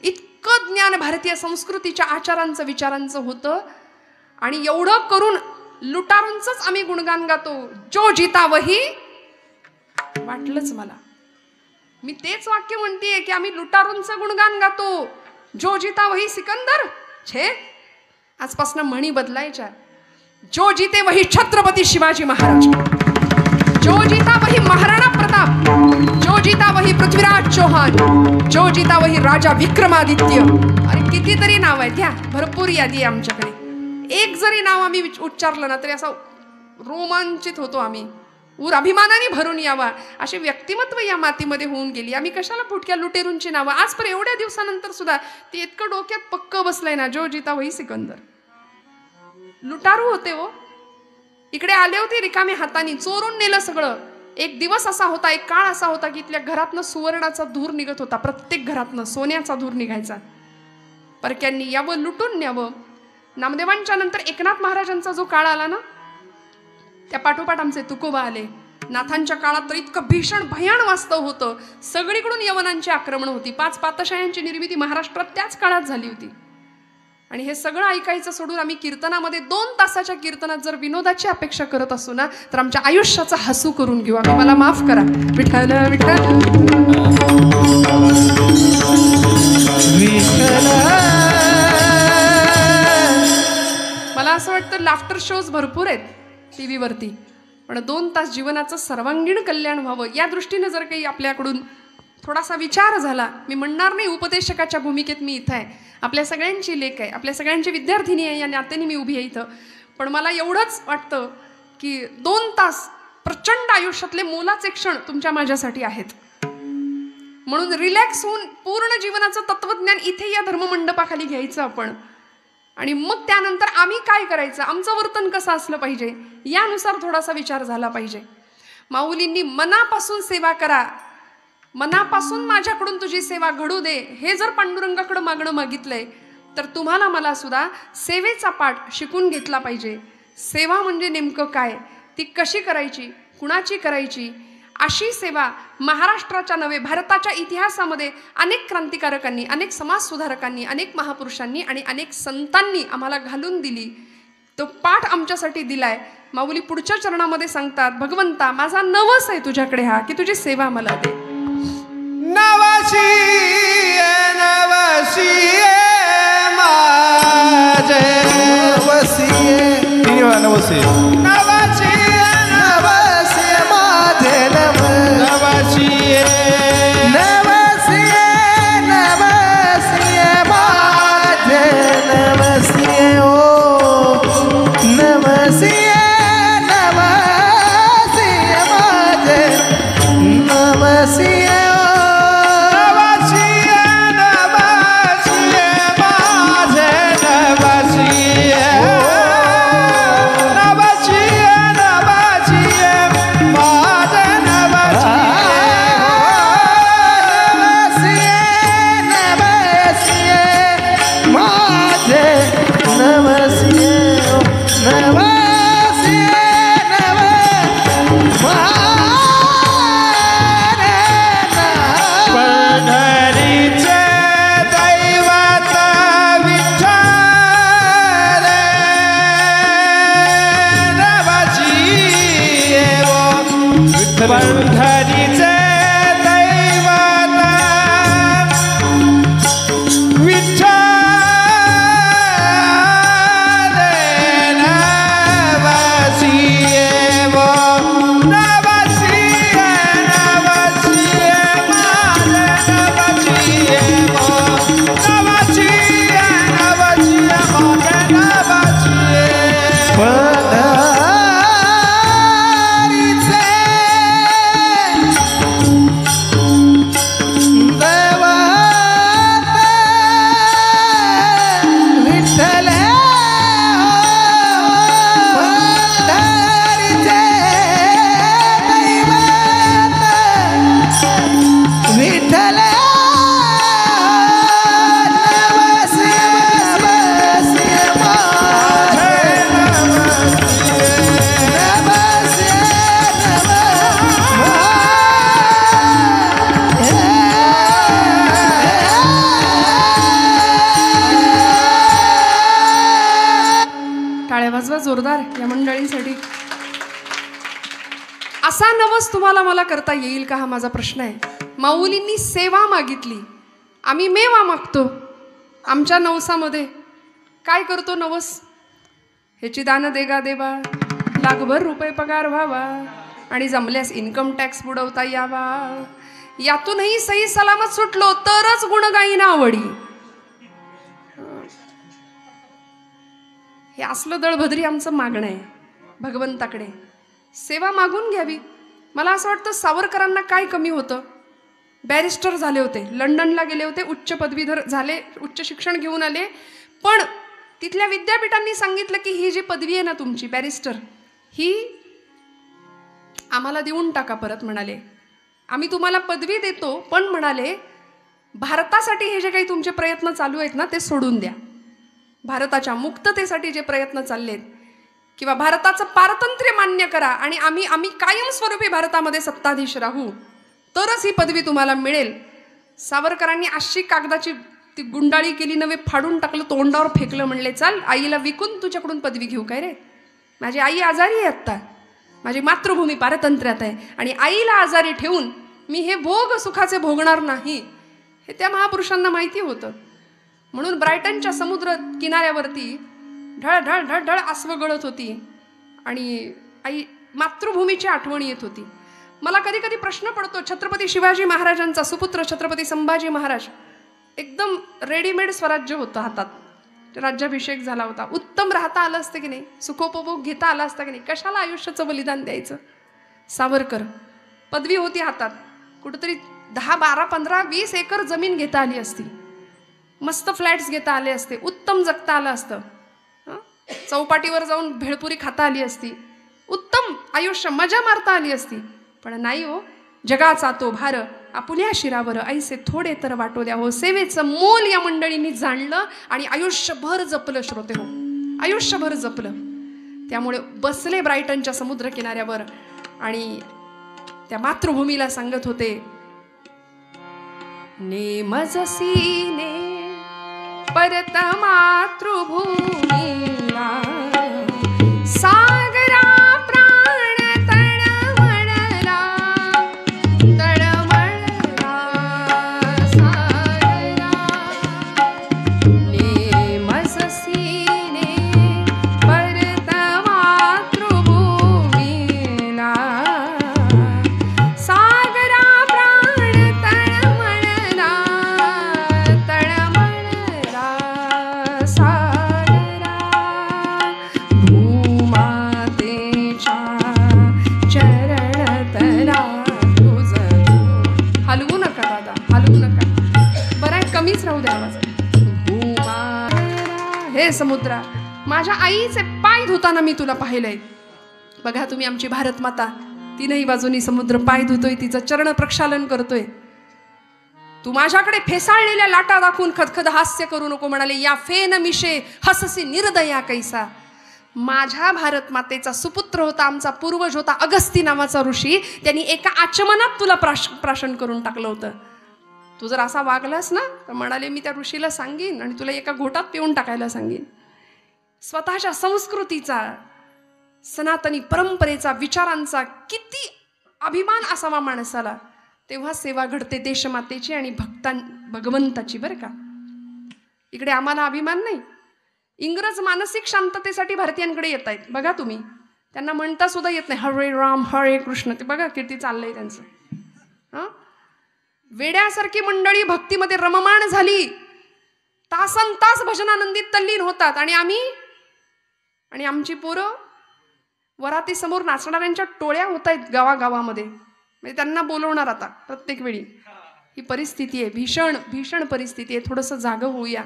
इतकं ज्ञान भारतीय संस्कृतीच्या आचारांचं, विचारांचं होतं. आणि एवढं करून लुटारूंचंच आम्ही गुणगान गातो, जो जीता वही. वाटलंच मला, मी तेच वाक्य म्हणतेय की आम्ही लुटारूंचं गुणगान गातो, जो जीता वही सिकंदर. छे, आजपासून म्हणी बदलायच्या. जो जीते वही छत्रपती शिवाजी महाराज, जो जीता वही महाराणा प्रताप, जो जीता वही पृथ्वीराज चौहान, जो जीता वही राजा विक्रमादित्य. अरे कितीतरी नाव आहेत, ह्या भरपूर यादी आहे आमच्याकडे. एक जरी नाव आम्ही उच्चारलं ना तरी असं रोमांचित होतो आम्ही. अभिमानाने भरून यावा अशी व्यक्तिमत्व या मातीमध्ये होऊन गेली. आम्ही कशाला फुटक्या लुटेरूंची नावं. आज पण एवढ्या दिवसानंतर सुद्धा ते इतकं डोक्यात पक्क बसलंय ना, जो जीता वही सिकंदर. लुटारू होते हो, इकडे आले होते रिकामे हाताने, चोरून नेलं सगळं. एक दिवस असा होता, एक काळ असा होता की इथल्या घरातनं सुवर्णाचा धूर निघत होता, प्रत्येक घरातनं सोन्याचा धूर निघायचा. परक्यांनी यावं, लुटून न्यावं. नामदेवांच्या नंतर एकनाथ महाराजांचा जो काळ आला ना, त्या पाठोपाठ आमचे तुकोबा आले. नाथांच्या काळात तर इतकं भीषण भयान वास्तव होतं, सगळीकडून यवनांची आक्रमण होती. 5 पातशाह्यांची निर्मिती महाराष्ट्रात त्याच काळात झाली होती. आणि हे सगळं ऐकायचं सोडून आम्ही कीर्तनामध्ये 2 तासाच्या कीर्तनात जर विनोदाची अपेक्षा करत असू ना, तर आमच्या आयुष्याचा हसू करून घेऊ आम्ही. मला माफ करा. विठ्ठल विठ्ठल मला असं वाटतं लाफ्टर शोज भरपूर आहेत टी व्हीवरती, पण 2 तास जीवनाचं सर्वांगीण कल्याण व्हावं या दृष्टीनं जर काही आपल्याकडून थोडासा विचार झाला. मी म्हणणार नाही उपदेशकाच्या भूमिकेत मी इथं आहे, आपल्या सगळ्यांची लेख आहे, आपल्या सगळ्यांची विद्यार्थिनी आहे, या नात्याने मी उभी आहे इथं. पण मला एवढंच वाटतं की 2 तास प्रचंड आयुष्यातले मोलाचे क्षण तुमच्या माझ्यासाठी आहेत. म्हणून रिलॅक्स होऊन पूर्ण जीवनाचं तत्वज्ञान इथे या धर्ममंडपाखाली घ्यायचं आपण. आणि मग त्यानंतर आम्ही काय करायचं, आमचं वर्तन कसं असलं पाहिजे यानुसार थोडासा विचार झाला पाहिजे. माऊलींनी मनापासून सेवा करा, मनापासून माझ्याकडून तुझी सेवा घडू दे, हे जर पांडुरंगाकडं मागणं मागितलंय तर तुम्हाला मला सुद्धा सेवेचा पाठ शिकून घेतला पाहिजे. सेवा म्हणजे नेमकं काय, ती कशी करायची, कुणाची करायची, अशी सेवा महाराष्ट्राच्या नव्हे भारताच्या इतिहासामध्ये अनेक क्रांतिकारकांनी, अनेक समाजसुधारकांनी, अनेक महापुरुषांनी आणि अनेक संतांनी आम्हाला घालून दिली. तो पाठ आमच्यासाठी दिलाय. माऊली पुढच्या चरणामध्ये सांगतात, भगवंता माझा नवस आहे तुझ्याकडे हा, की तुझी सेवा मला दे. नवसी नवसी माझे नवसी तिन्ही वेळा नवसे. नवसी नवसी माझे नवसी नवसी नवसी माझे नवसी ओ नवसी नवसी माझे नवसी पंढरीचे दैवत विठ्ठल नवसी वो नवसी नवसी माझे नवसी वो नवसी नवसी माझे नवसी. जोरदार या मंडळींसाठी. असा नवस तुम्हाला मला करता येईल का, हा माझा प्रश्न आहे. माऊलींनी सेवा मागितली, आम्ही मेवा मागतो. आमच्या नवसामध्ये काय करतो नवस, ह्याची दान देगा देवा, लाखभर रुपये पगार व्हावा, आणि जमल्यास इन्कम टॅक्स बुडवता यावा, यातूनही सही सलामत सुटलो तरच गुणगायीना आवडी. हे असलं दळभद्री आमचं मागणं आहे भगवंताकडे. सेवा मागून घ्यावी. मला असं वाटतं सावरकरांना काय कमी होतं. बॅरिस्टर झाले होते, लंडनला गेले होते, उच्च पदवीधर झाले, उच्च शिक्षण घेऊन आले, पण तिथल्या विद्यापीठांनी सांगितलं की ही जी पदवी आहे ना तुमची बॅरिस्टर, ही आम्हाला देऊन टाका परत. म्हणाले आम्ही तुम्हाला पदवी देतो, पण म्हणाले भारतासाठी हे जे काही तुमचे प्रयत्न चालू आहेत ना ते सोडून द्या. भारताच्या मुक्ततेसाठी जे प्रयत्न चाललेत किंवा भारताचं पारतंत्र्य मान्य करा आणि आम्ही कायमस्वरूपी भारतामध्ये सत्ताधीश राहू, तरच ही पदवी तुम्हाला मिळेल. सावरकरांनी अशी कागदाची ती गुंडाळी केली, नवे फाडून टाकलं, तोंडावर फेकलं, म्हणले चाल आईला विकून तुझ्याकडून पदवी घेऊ काय रे. माझी आई आजारी आहे आत्ता, माझी मातृभूमी पारतंत्र्यात आहे आणि आईला आजारी ठेवून मी हे भोग सुखाचे भोगणार नाही, हे त्या महापुरुषांना माहिती होतं. म्हणून ब्रायटनच्या समुद्र किनाऱ्यावरती ढळ ढळ ढळ ढळ आसवं गळत होती आणि आई मातृभूमीची आठवण येत होती. मला कधी कधी प्रश्न पडतो, छत्रपती शिवाजी महाराजांचा सुपुत्र छत्रपती संभाजी महाराज, एकदम रेडीमेड स्वराज्य होतं हातात, राज्याभिषेक झाला होता, उत्तम राहता आलं असतं की नाही, सुखोपभोग घेता आला असता की नाही, कशाला आयुष्याचं बलिदान द्यायचं. सावरकर पदवी होती हातात, कुठंतरी 10, 12, 15, 20 एकर जमीन घेता आली असती, मस्त फ्लॅट्स घेता आले असते, उत्तम जगता आलं असतं, चौपाटीवर जाऊन भेळपुरी खाता आली असती, उत्तम आयुष्य मजा मारता आली असती. पण नाही हो, जगाचा तो भार आपुल्या शिरावर ऐसे थोडे तर वाटो द्या हो. सेवेचं मोल या मंडळींनी जाणलं आणि आयुष्यभर जपलं. श्रोते हो, आयुष्यभर जपलं. त्यामुळे बसले ब्रायटनच्या समुद्र किनाऱ्यावर आणि त्या मातृभूमीला सांगत होते, नेमजसीने परत मातृभूमीला सागरा प्राण तळमळला तळमळला सागरा. नेमजसीने परत मातृभूमीला सागरा प्राण तळमळला तळमळला सागरा. भूमातेच्या चरणतला तुझ. हलवू नका दादा, हलवू नका, बरं आहे कमीच राहू द्या आवाज. भूमा हे समुद्रा, माझ्या आईचे पाय धुताना मी तुला पाहिलंय. बघा तुम्ही आमची भारत माता, तीनही बाजूनी समुद्र पाय धुतोय, तिचं चरण प्रक्षालन करतोय. तू माझ्याकडे फेसाळलेल्या लाटा दाखवून खदखद हास्य करू नको. म्हणाले या फेन मिशे हससी निर्दया कैसा. माझ्या भारत मातेचा सुपुत्र होता, आमचा पूर्वज होता अगस्ती नावाचा ऋषी, त्यांनी एका आचमनात तुला प्राशन करून टाकलं होतं. तू जर असा वागलास ना तर म्हणाले मी त्या ऋषीला सांगेन आणि तुला एका घोटात पिऊन टाकायला सांगेन. स्वतःच्या संस्कृतीचा, सनातनी परंपरेचा, विचारांचा किती अभिमान असावा माणसाला, तेव्हा सेवा घडते देशमातेची आणि भगवंताची. बरं का, इकडे आम्हाला अभिमान नाही. इंग्रज मानसिक शांततेसाठी भारतीयांकडे येत आहेत. बघा तुम्ही, त्यांना म्हणता सुद्धा येत नाही हरे राम हरे कृष्ण. ते बघा किती चाललंय त्यांचं. वेड्यासारखी मंडळी भक्तीमध्ये रममाण झाली, तासन तास भजनानंदीत तल्लीन होतात आणि आमची पोरं वराती समोर नाचणाऱ्यांच्या टोळ्या होत आहेत गावागावामध्ये. म्हणजे त्यांना बोलवणार आता प्रत्येक वेळी. ही परिस्थिती आहे, भीषण भीषण परिस्थिती आहे. थोडंसं जागं होऊया.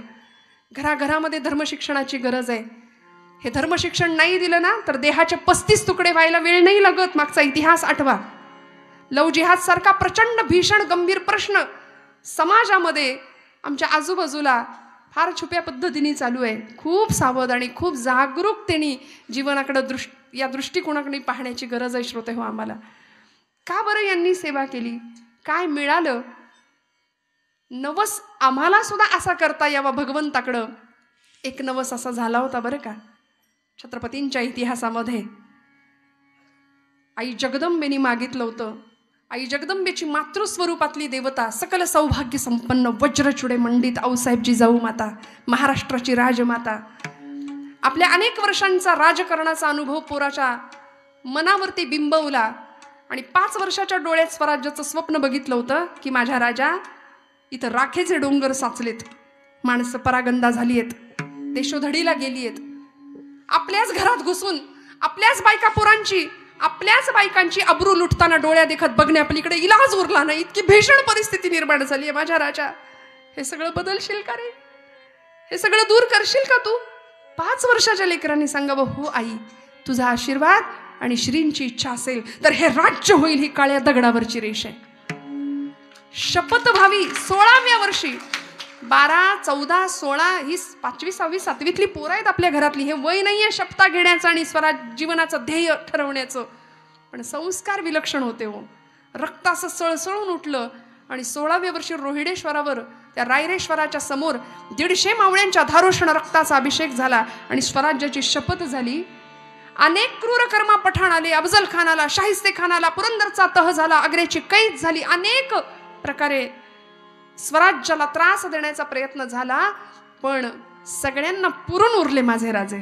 घराघरामध्ये धर्मशिक्षणाची गरज आहे. हे धर्मशिक्षण नाही दिलं ना तर देहाचे 35 तुकडे व्हायला वेळ नाही लागत. मागचा इतिहास आठवा. लव जिहाद सारखा प्रचंड भीषण गंभीर प्रश्न समाजामध्ये आमच्या आजूबाजूला फार छुप्या पद्धतीने चालू आहे. खूप सावध आणि खूप जागरूकतेने जीवनाकडे या दृष्टिकोनाकडे पाहण्याची गरज आहे. श्रोते हो, आम्हाला का बरं यांनी सेवा केली, काय मिळालं. नवस आम्हाला सुद्धा असा करता यावा भगवंताकडं. एक नवस असा झाला होता बरं का छत्रपतींच्या इतिहासामध्ये. आई जगदंबेनी मागितलं होतं. आई जगदंबेची मातृस्वरूपातली देवता, सकल सौभाग्य संपन्न वज्रचुडे मंडित आऊसाहेब जिजाऊ माता, महाराष्ट्राची राजमाता, आपल्या अनेक वर्षांचा राजकारणाचा अनुभव पोराच्या मनावरती बिंबवला आणि 5 वर्षाच्या डोळ्यात स्वराज्याचं स्वप्न बघितलं होतं की माझ्या राजा इथं राखेचे डोंगर साचलेत, माणसं परागंदा झाली आहेत, देशोधडीला गेली आहेत, आपल्याच घरात घुसून आपल्याच आपल्याच बायकांची अब्रू लुटताना डोळ्या देखत बघण्यापलीकडे इलाज उरला नाही, इतकी भीषण परिस्थिती निर्माण झाली आहे माझ्या राजा. हे सगळं बदलशील का रे? हे सगळं दूर करशील का तू? 5 वर्षाच्या लेकरांनी सांगावं, हो आई, तुझा आशीर्वाद आणि श्रींची इच्छा असेल तर हे राज्य होईल, ही काळ्या दगडावरची रेष आहे. शपथ व्हावी 16व्या वर्षी. 12, 14, 16 ही 5वी, 6वी, 7वीतली पोरं आहेत आपल्या घरातली. हे वय नाहीये शपथा घेण्याचं आणि स्वराज जीवनाचं ध्येय ठरवण्याचं. पण संस्कार विलक्षण होते हो. रक्त असं सळसळून उठलं आणि 16व्या वर्षी रोहिडेश्वरावर त्या रायरेश्वराच्या समोर 150 मावळ्यांच्या धारोष्ण रक्ताचा अभिषेक झाला आणि स्वराज्याची शपथ झाली. अनेक क्रूर कर्मा पठाण आले, अफजल खानाला, शाहिस्ते खानाला, पुरंदरचा तह झाला, आग्र्याची कैद झाली, अनेक प्रकारे स्वराज्याला त्रास देण्याचा प्रयत्न झाला, पण सगळ्यांना पुरून उरले माझे राजे.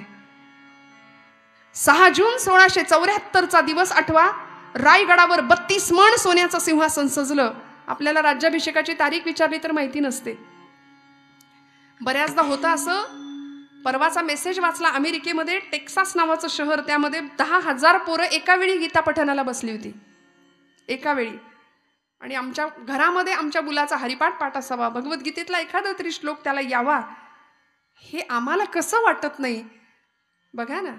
6 जून 1674चा दिवस आठवा. रायगडावर 32 मण सोन्याचं सिंहासन सजलं. आपल्याला राज्याभिषेकाची तारीख विचारली तर माहिती नसते. बऱ्याचदा होतं असं. परवाचा मेसेज वाचला, अमेरिकेमध्ये टेक्सास नावाचं शहर, त्यामध्ये 10,000 पोरं एका वेळी गीता पठणाला बसली होती, एका वेळी. आणि आमच्या घरामध्ये आमच्या मुलाचा हरिपाठ पाठ असावा, भगवद्गीतेतला एखादा तरी श्लोक त्याला यावा, हे आम्हाला कसं वाटत नाही बघा ना.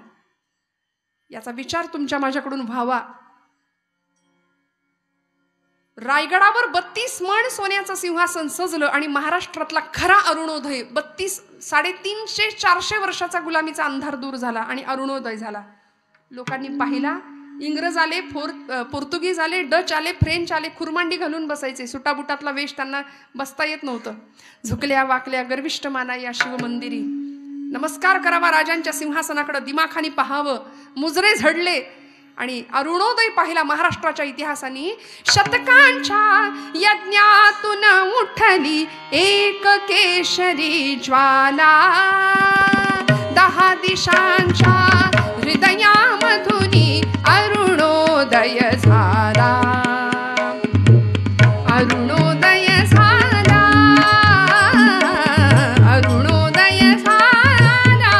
याचा विचार तुमच्या माझ्याकडून व्हावा. रायगडावर 32 मण सोन्याचं सिंहासन सजलं आणि महाराष्ट्रातला खरा अरुणोदय, 350-400 वर्षाचा गुलामीचा अंधार दूर झाला आणि अरुणोदय झाला. लोकांनी पाहिला. इंग्रज आले, पोर्तुगीज आले, डच आले, फ्रेंच आले, खुरमांडी घालून बसायचे. सुटाबुटातला वेश त्यांना बसता येत नव्हतं. झुकल्या वाकल्या गर्विष्ठ माना या शिवमंदिरी. नमस्कार करावा राजांच्या सिंहासनाकडे, दिमाखानी पाहावं. मुजरे झडले आणि अरुणोदय पाहिला महाराष्ट्राच्या इतिहासाने. शतकांच्या यज्ञातून उठली एक केशरी ज्वाला, 10 दिशांच्या हृदयामधुनी अरुणोदय झाला, अरुणोदय झाला, अरुणोदय झाला.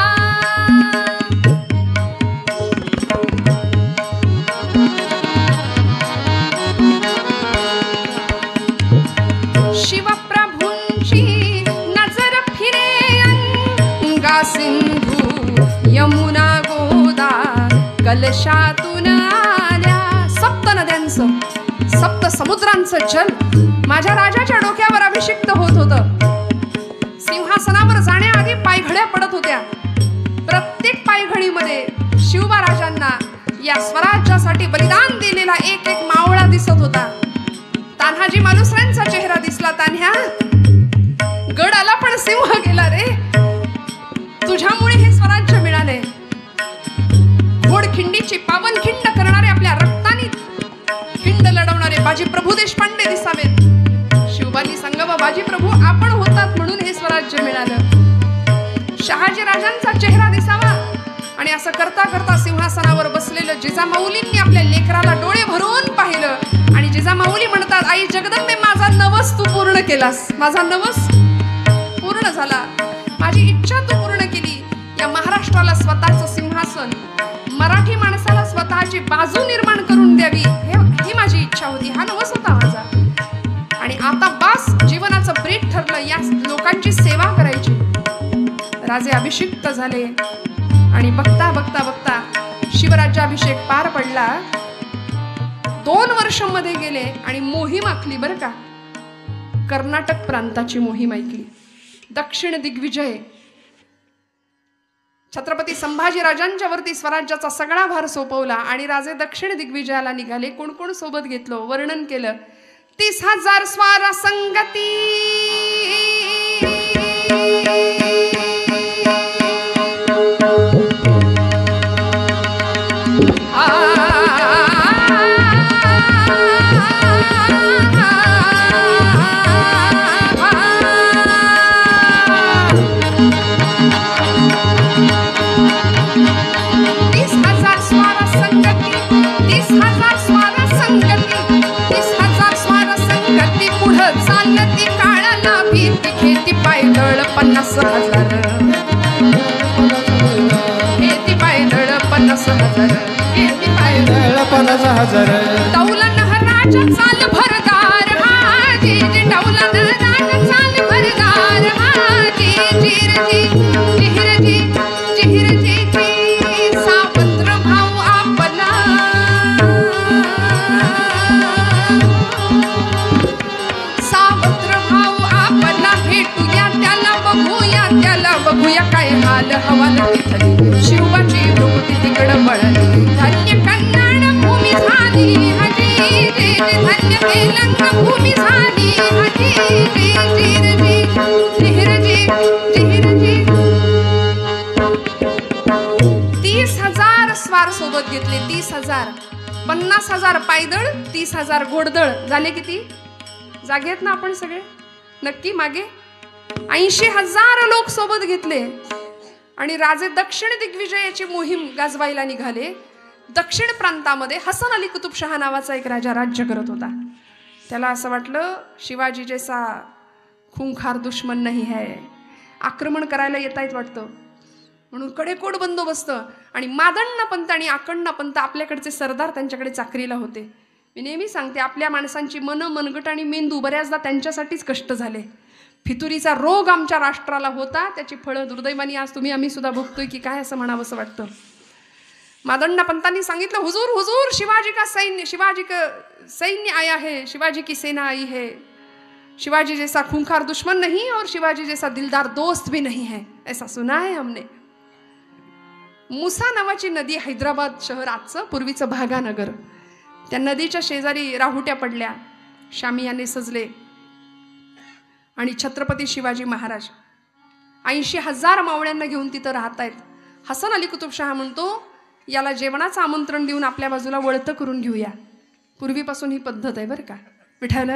शिवप्रभूंची नजर फिरे अंगा सिंधू यमुना गोदा कलशातून आल्या. 7 नद्यांचं 7 समुद्रांचं जल माझ्या राजाच्या डोक्यावर अभिषिक्त होत होतं. सिंहासनावर जाण्याआधी पायघड्या पडत होत्या. प्रत्येक पायघडीमध्ये शिवबा राजांना या स्वराज्यासाठी बलिदान दिलेला एक एक मावळा दिसत होता. तान्हाजी मालुसऱ्यांचा चेहरा दिसला. तान्ह्या, गड आला पण सिंह गेला रे. तुझ्यामुळे हे स्वराज्य मिळाले. घोडखिंडीची पावन खिंड करणारे, आपल्या रक्ताने खिंड लढवणारे बाजी प्रभू देशपांडे दिसावेत. शिवबानी सांगावं, बाजी प्रभू आपण होतात म्हणून हे स्वराज्य मिळालं. शहाजी राजांचा चेहरा दिसावा. आणि असं करता करता सिंहासनावर बसलेलं जिजामाऊलींनी आपल्या लेकराला डोळे भरून पाहिलं आणि जिजामाऊली म्हणतात, आई जगदंबे, माझा नवस तू पूर्ण केलास. माझा नवस पूर्ण झाला. माझी इच्छा तू पूर्ण केली. या महाराष्ट्राला स्वतःचं सिंहासन, मराठी माणसाला स्वतःची बाजू निर्माण करून द्यावी, ही माझी इच्छा होती. हा नवस होता माझा. आणि आता बास, जीवनाचं ब्रीद ठरलं, या लोकांची सेवा करायची. राजे अभिषिक्त झाले आणि बघता बघता बघता शिवराज्याभिषेक पार पडला. 2 वर्ष मध्ये गेले आणि मोहीम आखली बरं का. कर्नाटक प्रांताची मोहीम ऐकली. दक्षिण दिग्विजय. छत्रपती संभाजी राजांच्या वरती स्वराज्याचा सगळा भार सोपवला आणि राजे दक्षिण दिग्विजयाला निघाले. कोण कोण सोबत घेतलं वर्णन केलं. 30,000 स्वार संगती, स्वार संगती, 30,000 स्वार संगती. हजार घेती पायदळ 50,000 डौलन राजा चाल भरदार हाजी डौलन राजा चाल भरदार हाजी जिरजी जिरजी जिरजी जी सावत्र भाऊ आपला सावत्र भाऊ आपला भेटूया त्याला बघूया काय हाल हवाल तिथली शिवाची प्रकृती तिकडं वळली धन्य कन्नड भूमी झाली हजी धन्य तेलंग भूमी झाली हजी जिरजी जिरजी जिरजी 30,000 स्वार सोबत घेतले 30,000 50,000 पायदळ 30,000 घोडदळ झाले किती जागेत ना आपण सगळे नक्की मागे 80,000 लोक सोबत घेतले आणि राजे दक्षिण दिग्विजयाची मोहीम गाजवायला निघाले. दक्षिण प्रांतामध्ये हसन अली कुतुबशहा नावाचा एक राजा राज्य करत होता. त्याला असं वाटलं शिवाजी जैसा खूंखार दुश्मन नाही है, आक्रमण करायला येत आहेत वाटतं, म्हणून कडेकोट बंदोबस्त. आणि मादण्ण पंत आणि आकण्ण पंत आपल्याकडचे सरदार त्यांच्याकडे चाकरीला होते. मी नेहमी सांगते आपल्या माणसांची मनगट आणि मेंदू बऱ्याचदा त्यांच्यासाठीच कष्ट झाले. फितुरीचा रोग आमच्या राष्ट्राला होता, त्याची फळं दुर्दैवानी आज आम्ही सुद्धा भोगतोय की काय असं म्हणावं असं वाटतं. मादण्ण पंतांनी सांगितलं हुजूर हुजूर शिवाजी का सैन्य आया है, शिवाजी की सेना आई है, शिवाजी जैसा खूंखार दुश्मन नहीं और शिवाजी जैसा दिलदार दोस्त भी नहीं है, ऐसा सुना है हमने. मुसा नावाची नदी हैदराबाद शहर आजचं पूर्वीचं भागानगर, त्या नदीच्या शेजारी राहुट्या पडल्या, शामियाने सजले आणि छत्रपती शिवाजी महाराज 80,000 मावळ्यांना घेऊन तिथं राहत आहेत. हसन अली कुतुबशहा म्हणतो याला जेवणाचं आमंत्रण देऊन आपल्या बाजूला वळतं करून घेऊया. पूर्वीपासून ही पद्धत आहे बरं का. विठ्ठल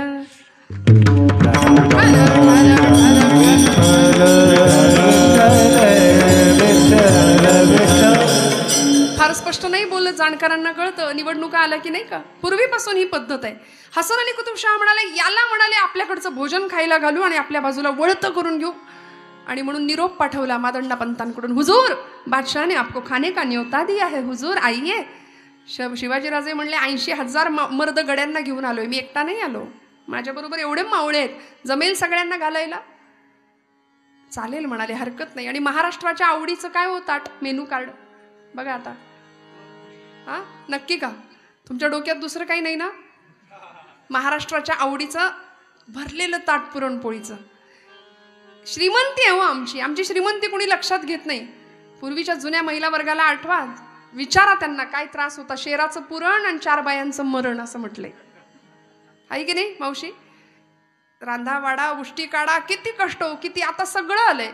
फार स्पष्ट नाही बोलत, जाणकारांना कळतं, निवडणुका आल्या की नाही का. पूर्वीपासून ही पद्धत आहे. हसन अली कुतुबशहा म्हणाले आपल्याकडचं भोजन खायला घालू आणि आपल्या बाजूला वळतं करून घेऊ. आणि म्हणून निरोप पाठवला मादण्ण पंतांकडून, हुजूर बादशाह ने आपको खाने का न्योता दिया है, हुजूर आइए. शिवाजीराजे म्हणले 80,000 मर्द गड्यांना घेऊन आलोय, मी एकटा नाही आलो, माझ्याबरोबर एवढे मावळे आहेत, जमेल सगळ्यांना घालायला. चालेल म्हणाले, हरकत नाही. आणि महाराष्ट्राच्या आवडीचं काय हो ताट, मेनू कार्ड बघा आता. हा नक्की का तुमच्या डोक्यात दुसरं काही नाही ना. महाराष्ट्राच्या आवडीचं भरलेलं ताट पुरणपोळीचं. श्रीमंती आहे हो आमची श्रीमंती कोणी लक्षात घेत नाही. पूर्वीच्या जुन्या महिला वर्गाला आठवा, विचारा त्यांना काय त्रास होता. शेराचं पुरण आणि 4 बायांचं मरण असं म्हटलंय, आहे की नाही मावशी. रांधा वाडा उष्टी काढा, किती कष्ट हो, किती. आता सगळं आलंय,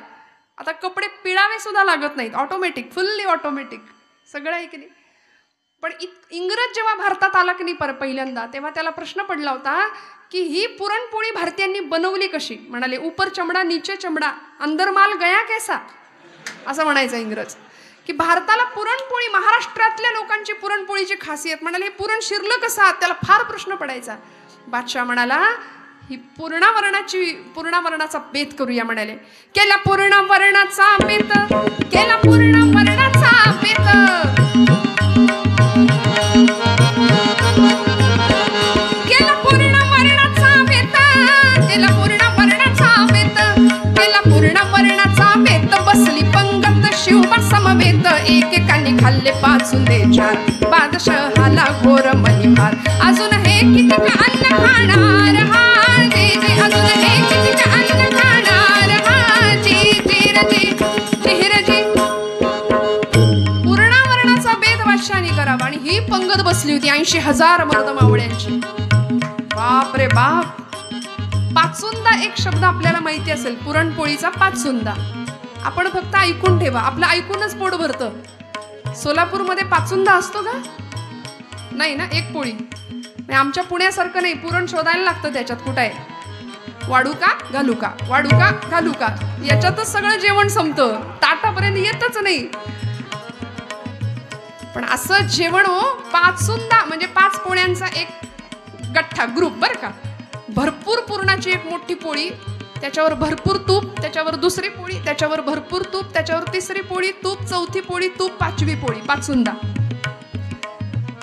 आता कपडे पिळावे सुद्धा लागत नाहीत, ऑटोमॅटिक, फुल्ली ऑटोमॅटिक सगळं आहे की नाही. पण इंग्रज जेव्हा भारतात आला की नाही पहिल्यांदा, तेव्हा त्याला प्रश्न पडला होता की ही पुरणपोळी भारतीयांनी बनवली कशी. म्हणाले ऊपर चमडा नीचे चमडा अंदर माल गया कैसा, असं म्हणायचं इंग्रज. की भारताला पुरणपोळी, महाराष्ट्रातल्या लोकांची पुरणपोळीची खासियत. म्हणाले हे पुरण शिरलं कसं, त्याला फार प्रश्न पडायचा. बादशाह म्हणाला ही पूर्णावरणाचा बेत करूया. म्हणाले केला पूर्णावरणाचा बेत, केला पूर्णावरणाचा बेत, केला पूर्णावरणाचा बेत, केला पूर्णावरणाचा बेत, केला पूर्णावरणाचा बेत. बसली पंगत शिवबा समवेत, एकेकाने खाल्ले 5 दे 4, बादशहाला घोर मनी फार. अजून हे किती अन्न खाणार हाजी, अजून हे किती अन्न खाणार हाजी, जिरजी जिरजी. पूर्णावरणाचा बेत बादशाहाने करावा. आणि ही पंगत बसली होती 80,000 मर्द मावळ्यांची. बाप रे बाप. पाचुंदा एक शब्द आपल्याला माहिती असेल, पुरणपोळीचा पाचुंदा. आपण फक्त ऐकून ठेवा, आपलं ऐकूनच पोट भरतं. सोलापूरमध्ये पाचुंदा असतो का नाही ना, एक पोळी नाही. आमच्या पुण्यासारखं नाही, पुरण शोधायला लागतं त्याच्यात कुठं आहे, वाढू का घालू का, वाढू का घालू का, याच्यातच सगळं जेवण संपतं, ताटापर्यंत येतच नाही. पण असं जेवण हो, पाचुंदा म्हणजे 5 पोळ्यांचा एक गठ्ठा ग्रुप बरं का. भरपूर पुरणाची एक मोठी पोळी, त्याच्यावर भरपूर तूप, त्याच्यावर दुसरी पोळी, त्याच्यावर भरपूर तूप, त्याच्यावर तिसरी पोळी तूप, चौथी पोळी तूप, 5वी पोळी, पाचुंदा.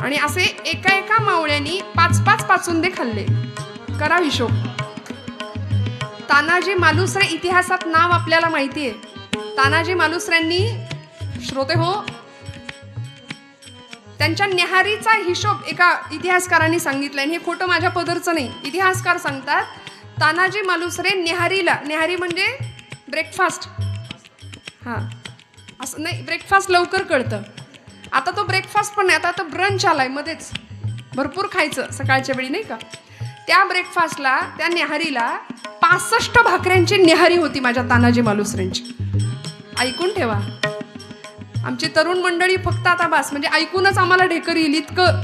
आणि असे एका एका मावळ्यांनी 5-5 पाचुंदे खाल्ले. करा हिशोब. तानाजी मालुसरे इतिहासात नाव आपल्याला माहिती आहे. तानाजी मालुसऱ्यांनी, श्रोते हो, त्यांच्या न्याहारीचा हिशोब एका इतिहासकारांनी सांगितलाय. हे खोटं माझ्या पदरचं नाही. इतिहासकार सांगतात तानाजी मालुसरे न्याहारीला, न्याहारी म्हणजे ब्रेकफास्ट, हां असं नाही, ब्रेकफास्ट लवकर कळतं. आता तो ब्रेकफास्ट पण नाही, आता ब्रंच आलाय मध्येच, भरपूर खायचं सकाळच्या वेळी नाही का. त्या ब्रेकफास्टला, त्या न्याहारीला 65 भाकऱ्यांची न्याहारी होती माझ्या तानाजी मालुसरेंची. ऐकून ठेवा. आमची तरुण मंडळी फक्त आता बास म्हणजे ऐकूनच आम्हाला ढेकर येईल इतकं,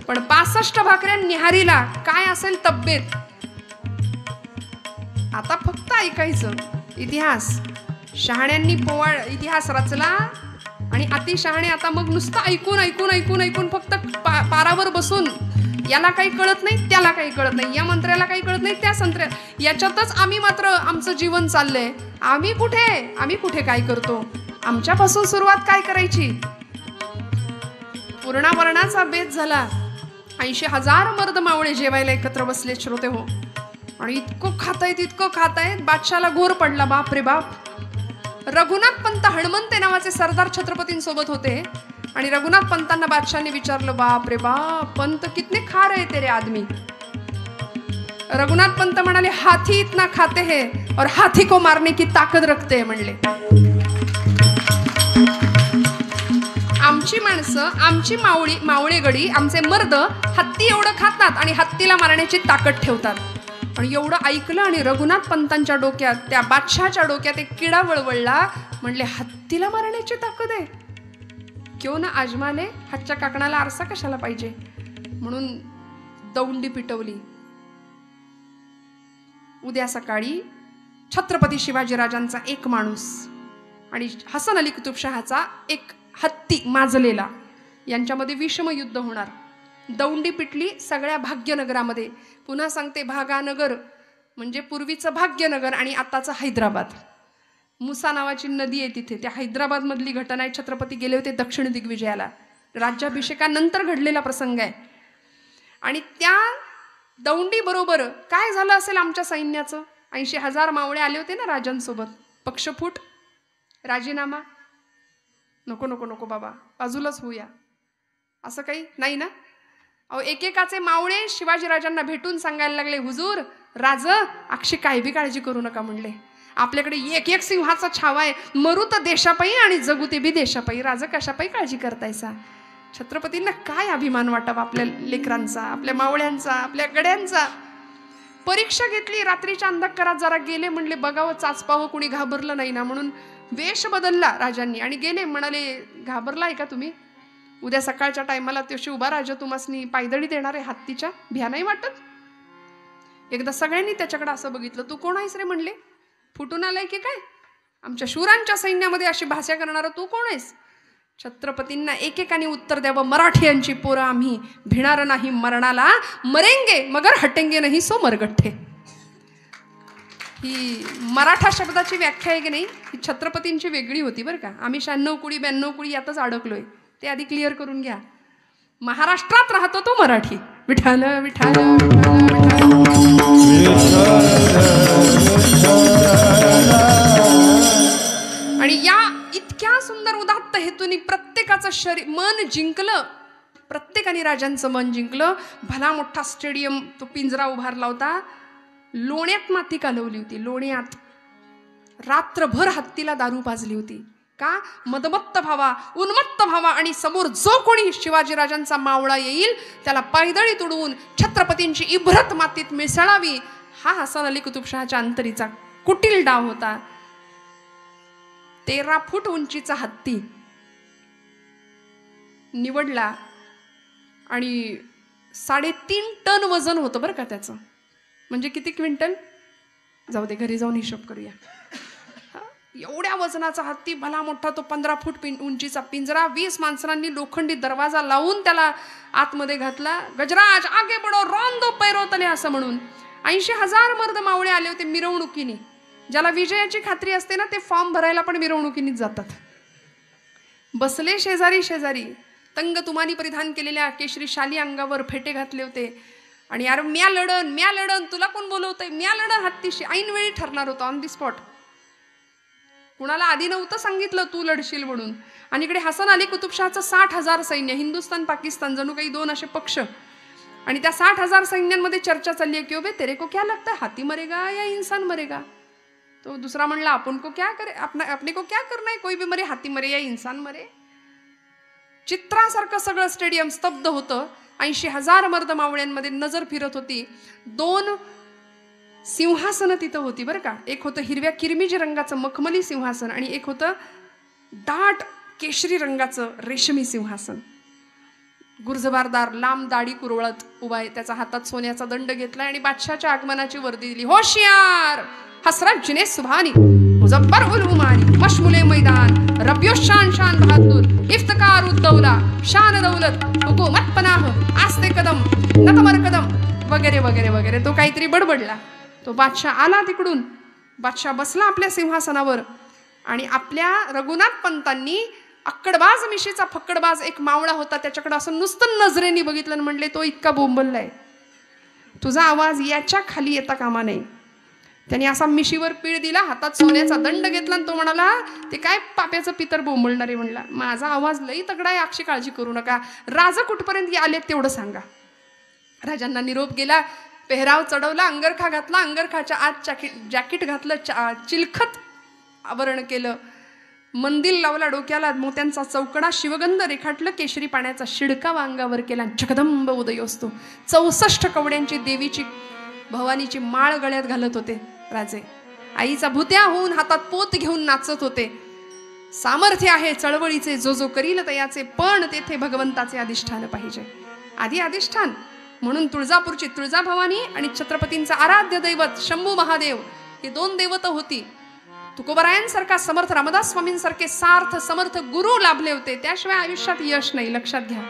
पण 65 भाकऱ्या न्याहारीला काय असेल तब्येत. आता फक्त ऐकायचं इतिहास. शहाण्यांनी पोवाड इतिहास रचला आणि अतिशहाणे आता मग नुसतं ऐकून ऐकून ऐकून ऐकून फक्त पारावर बसून याला काही कळत नाही, त्याला काही कळत नाही, या मंत्र्याला काही कळत नाही, त्या संत्र्या, याच्यातच आम्ही मात्र आमचं जीवन चाललंय. आम्ही कुठे काय करतो. आमच्यापासून सुरुवात काय करायची. पूर्णावरणाचा बेत झाला. 80,000 मर्द मावळे जेवायला एकत्र बसले श्रोते हो. आणि इतकं खातायत बादशाला घोर पडला. बाप रे बाप. रघुनाथ पंत हणमंते नावाचे सरदार छत्रपतींसोबत होते आणि रघुनाथ पंतांना बादशाने विचारलं, बाप रे बाप पंत कितने खा रहे तेरे आदमी. रघुनाथ पंत म्हणाले, हाथी इतना खाते हैं और हाथी को मारने की ताकद रखते हैं म्हणले. आमची माणसं, आमची मावळेगडी, आमचे मर्द हत्ती एवढं खातात आणि हत्तीला मारण्याची ताकद ठेवतात. आणि एवढं ऐकलं आणि रघुनाथ पंतांच्या डोक्यात, त्या बादशाच्या डोक्यात एक किडा वळवळला. म्हणले, हत्तीला मारण्याची ताकद आहे, क्यों ना आजमाले. हातच्या काकणाला आरसा कशाला पाहिजे. म्हणून दौंडी पिटवली. उद्या सकाळी छत्रपती शिवाजीराजांचा एक माणूस आणि हसन अली कुतुबशहाचा एक हत्ती माजलेला, यांच्यामध्ये विषम युद्ध होणार. दौंडी पिटली सगळ्या भाग्यनगरामध्ये. पुन्हा सांगते, भागानगर म्हणजे पूर्वीचं भाग्यनगर आणि आताचं हैदराबाद. मुसा नावाची नदी आहे तिथे. त्या हैदराबाद मधली घटना आहे. छत्रपती गेले होते दक्षिण दिग्विजयाला. राज्याभिषेकानंतर घडलेला प्रसंग आहे. आणि त्या दौंडी बरोबर काय झालं असेल आमच्या सैन्याचं. 80,000 मावळे आले होते ना राजांसोबत. पक्षफूट, राजीनामा, नको नको नको बाबा, बाजूलाच होऊया, असं काही नाही ना. अहो, एकेकाचे मावळे शिवाजीराजांना भेटून सांगायला लागले, हुजूर राज अक्षी काय बी काळजी करू नका म्हणले. आपल्याकडे एक एक सिंहाचा छावा आहे. मरू तर देशापायी आणि जगू ते बी देशापायी. राज कशापायी काळजी करतायसा. छत्रपतींना काय अभिमान वाटावा आपल्या लेकरांचा, आपल्या मावळ्यांचा, आपल्या गड्यांचा. परीक्षा घेतली. रात्रीच्या अंधकारात जरा गेले. म्हणले बघावं चाचपावं, कुणी घाबरलं नाही ना. म्हणून वेश बदलला राजांनी आणि गेले. म्हणाले, घाबरलाय का तुम्ही. उद्या सकाळच्या टायमाला तो शिवबा राजा तुम्हासनी पायदळी देणार आहे हत्तीच्या. भ्या नाही वाटत. एकदा सगळ्यांनी त्याच्याकडे असं बघितलं. तू कोण आहेस रे म्हणले. फुटून आलाय की काय. आमच्या शूरांच्या सैन्यामध्ये अशी भाषा करणारा तू कोण आहेस. छत्रपतींना एकेकाने उत्तर द्यावं, मराठ्यांची पोरं आम्ही, भिणार नाही मरणाला, मरेंगे मगर हटेंगे नाही सो मरगठ्ठे. ही मराठा शब्दाची व्याख्या आहे की नाही, ही छत्रपतींची वेगळी होती बरं का. आम्ही 96 कुळी 92 कुळी यातच अडकलोय. ते आधी क्लिअर करून घ्या. महाराष्ट्रात राहतो तो मराठी. विठाल विठाल आणि या इतक्या सुंदर उदात्त हेतूनी प्रत्येकाचं शरीर मन जिंकलं. प्रत्येकाने राजांचं मन जिंकलं. भला मोठा स्टेडियम, तो पिंजरा उभारला होता. लोण्यात माती कालवली होती. लोण्यात रात्रभर हत्तीला दारू पाजली होती. का. मदमत्त व्हावा, उन्मत्त व्हावा आणि समोर जो कोणी शिवाजीराजांचा मावळा येईल त्याला पायदळी तुडवून छत्रपतींची इब्रत मातीत मिसळावी. हा हसन अली कुतुबशहाच्या अंतरीचा कुटील डाव होता. 13 फूट उंचीचा हत्ती निवडला आणि 3.5 टन वजन होतं बरं का त्याचं. म्हणजे किती क्विंटल. जाऊ दे, घरी जाऊन हिशोब करूया. एवढ्या वजनाचा हत्ती, भला मोठा तो 15 फूट उंचीचा पिंजरा. 20 माणसांनी लोखंडी दरवाजा लावून त्याला आतमध्ये घातला. गजराज आगे बडो रोंदो पैरो तले असं म्हणून 80,000 मर्द मावळे आले होते मिरवणुकीने. ज्याला विजयाची खात्री असते ना ते फॉर्म भरायला पण मिरवणुकीनेच जातात. बसले शेजारी शेजारी. तंग तुमानी परिधान केलेल्या केशरी शाली अंगावर फेटे घातले होते आणि यार म्या लढन तुला कोण बोलवतंय, म्या लढन हत्तीशी ऐनवेळी ठरणार होतं ऑन दी स्पॉट. कुणाला आधी नव्हतं सांगितलं तू लढशील म्हणून. आणि इकडे हसन अली कुतुबशहाचं 60,000 सैन्य, हिंदुस्थान पाकिस्तान जणू काही दोन असे पक्ष. आणि त्या 60,000 सैन्यांमध्ये चर्चा चालली आहे की बे तेरे को क्या लगता है हाथी मरेगा या इंसान मरेगा. तो दुसरा म्हणला आपण को क्या करे, अपने को क्या करना है, कोई भी मरे, हाथी मरे या इंसान मरे. चित्रासारखं सगळं स्टेडियम स्तब्ध होतं. 80,000 मर्द मावळ्यांमध्ये नजर फिरत होती. 2 सिंहासनं तिथं होती बरं का. एक होतं हिरव्या किरमिजी रंगाचं मखमली सिंहासन आणि एक होतं दाट केशरी रंगाचं रेशमी सिंहासन. गुर्जबारदार लांब दाढी कुरवळत उभा आहे, त्याचा हातात सोन्याचा दंड घेतलाय आणि बादशाच्या आगमनाची वर्दी दिली. होशियार हसरत जिने सुभानी मुजफ्फर उल उमानी मशमुले मैदान रबियो शान शान बहादुर इफ्तिकार उद्दौला शान दौलत हुकूमत पनाह आस्ते कदम नतमर कदम वगैरे वगैरे वगैरे. तो काहीतरी बडबडला. तो बादशाह आला तिकडून. बादशाह बसला आपल्या सिंहासनावर आणि आपल्या रघुनाथ पंतांनी अक्कडबाज मिशीचा फक्कडबाज एक मावळा होता त्याच्याकडे असं नुसतं नजरेने बघितलं आणि म्हणले तो इतका बोंबललाय, तुझा आवाज याच्या खाली येता कामा नाही. त्याने असा मिशीवर पीळ दिला, हातात सोन्याचा दंड घेतला आणि तो म्हणाला ते काय पाप्याचं पितर बोंबलणारे. म्हणला माझा आवाज लई तगडा आहे, अक्षी काळजी करू नका, राजा कुठपर्यंत आले तेवढं सांगा. राजांना निरोप गेला, पेहराव चढवला, अंगरखा घातला, अंगरखाच्या आत जॅकेट घातलं, चिलखत आवरण केलं, मंदिर लावला डोक्याला, मोत्यांचा चौकडा, शिवगंध रेखाटलं, केशरी पाण्याचा शिडकावा अंगावर केला. जगदंब उदय असतो. 64 कवड्यांची देवीची भवानीची माळ गळ्यात घालत होते राजे. आईचा भुत्या होऊन हातात पोत घेऊन नाचत होते. सामर्थ्य आहे चळवळीचे, जो जो करील तयाचे, पण तेथे भगवंताचे अधिष्ठान पाहिजे. आधी अधिष्ठान म्हणून तुळजापूरची तुळजाभवानी आणि छत्रपतींचा आराध्य दैवत शंभू महादेव हे 2 दैवत होती. तुकोबरायांसारखा समर्थ रामदास स्वामींसारखे सार्थ समर्थ गुरु लाभले होते, त्याशिवाय आयुष्यात यश नाही, लक्षात घ्या.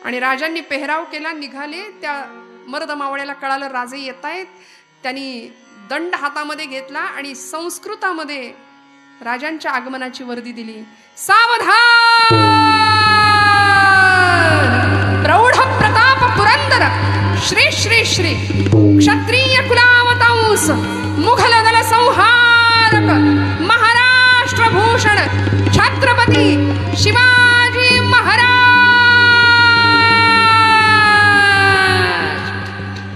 आणि राजांनी पेहराव केला, निघाले. त्या मर्द मावळ्याला कळालं राजे येत आहेत. त्यांनी दंड हातामध्ये घेतला आणि संस्कृतामध्ये राजांच्या आगमनाची वर्दी दिली. सावधान प्रौढ प्रताप पुरंदर श्री श्री श्री क्षत्रिय कुलावतांस मुघल दल संहारक महाराष्ट्र भूषण छत्रपती शिवाजी महाराज.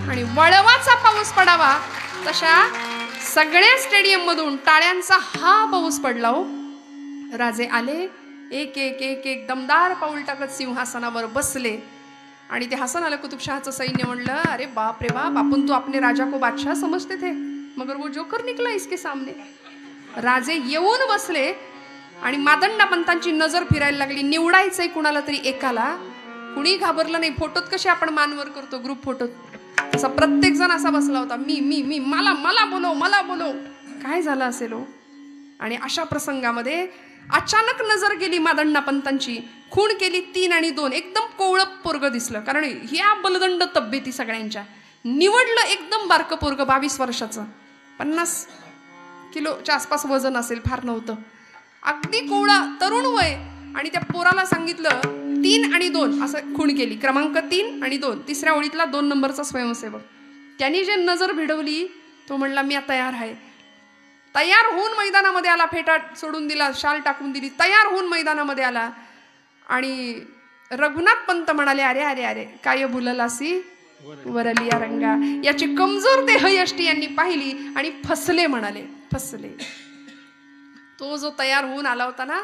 आणि वळवाचा पाऊस पडावा तशा सगळ्या स्टेडियम मधून टाळ्यांचा हा पाऊस पडला. हो राजे आले, एक एक एक एक दमदार पाऊल टाकत सिंहासनावर बसले. आणि ते हसन अली कुतुबशहाचं सैन्य म्हणलं अरे बाप रे बाप, आपण तो अपने राजा को बादशाह समजते थे मगर वो जोकर निकला इसके सामने. राजे येऊन बसले आणि मादंडा पंतांची नजर फिरायला लागली. निवडायचंय कुणाला तरी एकाला. कुणी घाबरलं नाही. फोटोत कसे आपण मानवर करतो ग्रुप फोटोत, तसा प्रत्येक जण असा बसला होता. मी मी मी मला मला बोलव मला बोलव. काय झालं असेल हो. आणि अशा प्रसंगामध्ये अचानक नजर गेली मादंडा पंतांची. खूण केली 3 आणि 2. एकदम कोवळं पोरग दिसलं, कारण ह्या बलदंड तब्येती सगळ्यांच्या. निवडलं एकदम बारकं पोरग, 22 वर्षाचं, 50 किलोच्या आसपास वजन असेल, फार नव्हतं. अगदी कोवळा तरुण वय. आणि त्या पोराला सांगितलं 3 आणि 2 असं खूण केली. क्रमांक 3 आणि 2, तिसऱ्या ओळीतला 2 नंबरचा स्वयंसेवक. त्यांनी जे नजर भिडवली तो म्हणला मी तयार आहे. तयार होऊन मैदानामध्ये आला. फेटा सोडून दिला, शाल टाकून दिली, तयार होऊन मैदानामध्ये आला. आणि रघुनाथ पंत म्हणाले अरे अरे अरे काय भुललासी वरलिया रंगा. याची कमजोर देहयष्टी यांनी पाहिली आणि फसले म्हणाले, फसले. तो जो तयार होऊन आला होता ना,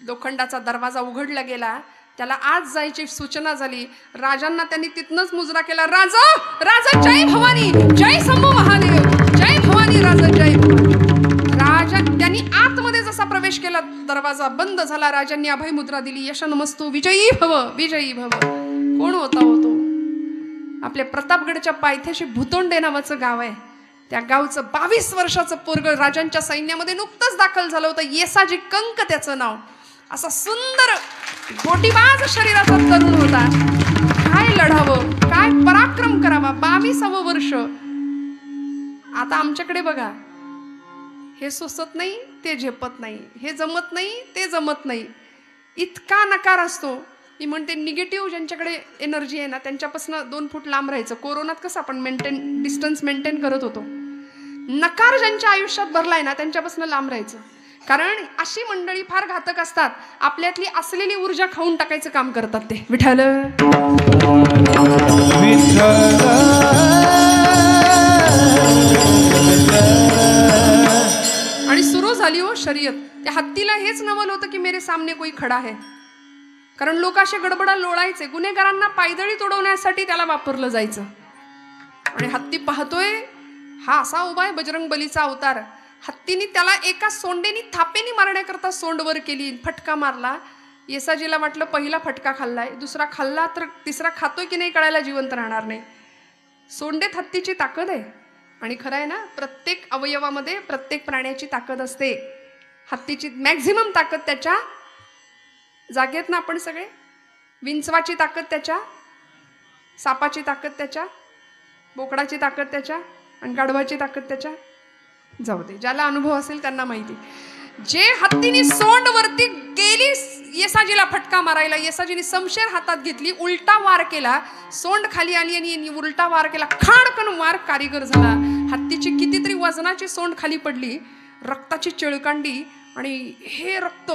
लोखंडाचा दरवाजा उघडला गेला. त्याला आज जायची सूचना झाली. राजांना त्यांनी तिथनच मुजरा केला. राजा राजा जय भवानी, जय शंभू महादेव, जय भवानी राजा जय भवानी. राजा त्यांनी आतमध्ये जसा प्रवेश केला, दरवाजा बंद झाला. राजांनी अभय मुद्रा दिली. यशनमस्तु विजयी भव विजयी भव. कोण होता होतो? आपल्या प्रतापगडच्या पायथ्याशी भुतोंडे नावाचं गाव आहे. त्या गावचं 22 वर्षाचं पोरग राजांच्या सैन्यामध्ये नुकतंच दाखल झालं होतं. येसाजी कंक त्याचं नाव. असा सुंदर गोटीबाज शरीराचा तरुण होता. काय लढावं, काय पराक्रम करावा. 22वं वर्ष. आता आमच्याकडे बघा, हे सुचत नाही, ते झेपत नाही, हे जमत नाही, ते जमत नाही. इतका नकार असतो. मी म्हणते निगेटिव्ह ज्यांच्याकडे एनर्जी आहे ना त्यांच्यापासून 2 फूट लांब राहायचं. कोरोनात कसं आपण डिस्टन्स मेंटेन करत होतो. नकार ज्यांच्या आयुष्यात भरलाय ना त्यांच्यापासून लांब राहायचं. कारण अशी मंडळी फार घातक असतात. आपल्यातली असलेली ऊर्जा खाऊन टाकायचं काम करतात ते. विठ्ठल आणि सुरू झाली हो शर्यत. त्या हत्तीला हेच नवल होतं की मेरे सामने कोई खडा है. कारण लोक असे गडबडा लोळायचे. गुन्हेगारांना पायदळी तोडवण्यासाठी त्याला वापरलं जायचं. आणि हत्ती पाहतोय हा असा उभा आहे बजरंग बलीचा अवतार. हत्तीने त्याला एका सोंडेनी थापेनी मारण्याकरता सोंड वर केली. फटका मारला. येसाजीला वाटलं पहिला फटका खाल्लाय, दुसरा खाल्ला तर तिसरा खातोय की नाही कळायला जिवंत राहणार नाही. सोंडेत हत्तीची ताकद आहे. आणि खरं आहे ना, प्रत्येक अवयवामध्ये प्रत्येक प्राण्याची ताकद असते. हत्तीची मॅक्झिमम ताकद त्याच्या जागेत ना. आपण सगळे विंचवाची ताकद त्याच्या, सापाची ताकद त्याच्या, बोकडाची ताकद त्याच्या आणि गाढवाची ताकद त्याच्या. जाऊ दे, ज्याला अनुभव असेल त्यांना माहिती. जे हत्तीने सोंड वरती गेली येसाजीला फटका मारायला, येसाजीने समशेर हातात घेतली, उलटा वार केला, सोंड खाली आली आणि उलटा वार केला. खाडकन वार कारीगर झाला. हत्तीची कितीतरी वजनाची सोंड खाली पडली, रक्ताची चिळकांडी आणि हे रक्त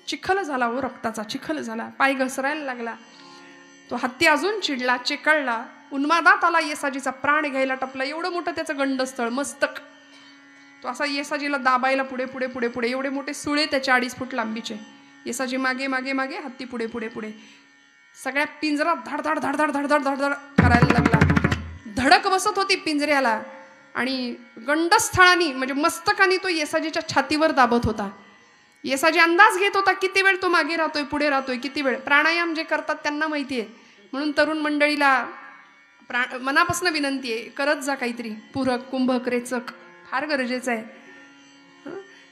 चिखल झाला. हो रक्ताचा चिखल झाला. पाय घसरायला लागला. तो हत्ती अजून चिडला, चिकळला, उन्मादात आला. येसाजीचा प्राण घ्यायला टपला. एवढं मोठं त्याचं गंडस्थळ मस्तक. तो असा येसाजीला दाबायला पुढे पुढे पुढे पुढे. एवढे मोठे सुळे त्याच्या 2.5 फूट लांबीचे. येसाजी मागे मागे मागे, हत्ती पुढे पुढे पुढे. सगळ्या पिंजरा धडधड धडधड धडधड धडधड करायला लागला. धडक बसत होती पिंजऱ्याला. आणि गंडस्थळाने म्हणजे मस्तकाने तो येसाजीच्या छातीवर दाबत होता. येसाजी अंदाज घेत होता किती वेळ तो मागे राहतोय पुढे राहतोय किती वेळ. प्राणायाम जे करतात त्यांना माहिती आहे. म्हणून तरुण मंडळीला मनापासून विनंती आहे, करत जा काहीतरी. पूरक, कुंभक, रेचक फार गरजेचं आहे.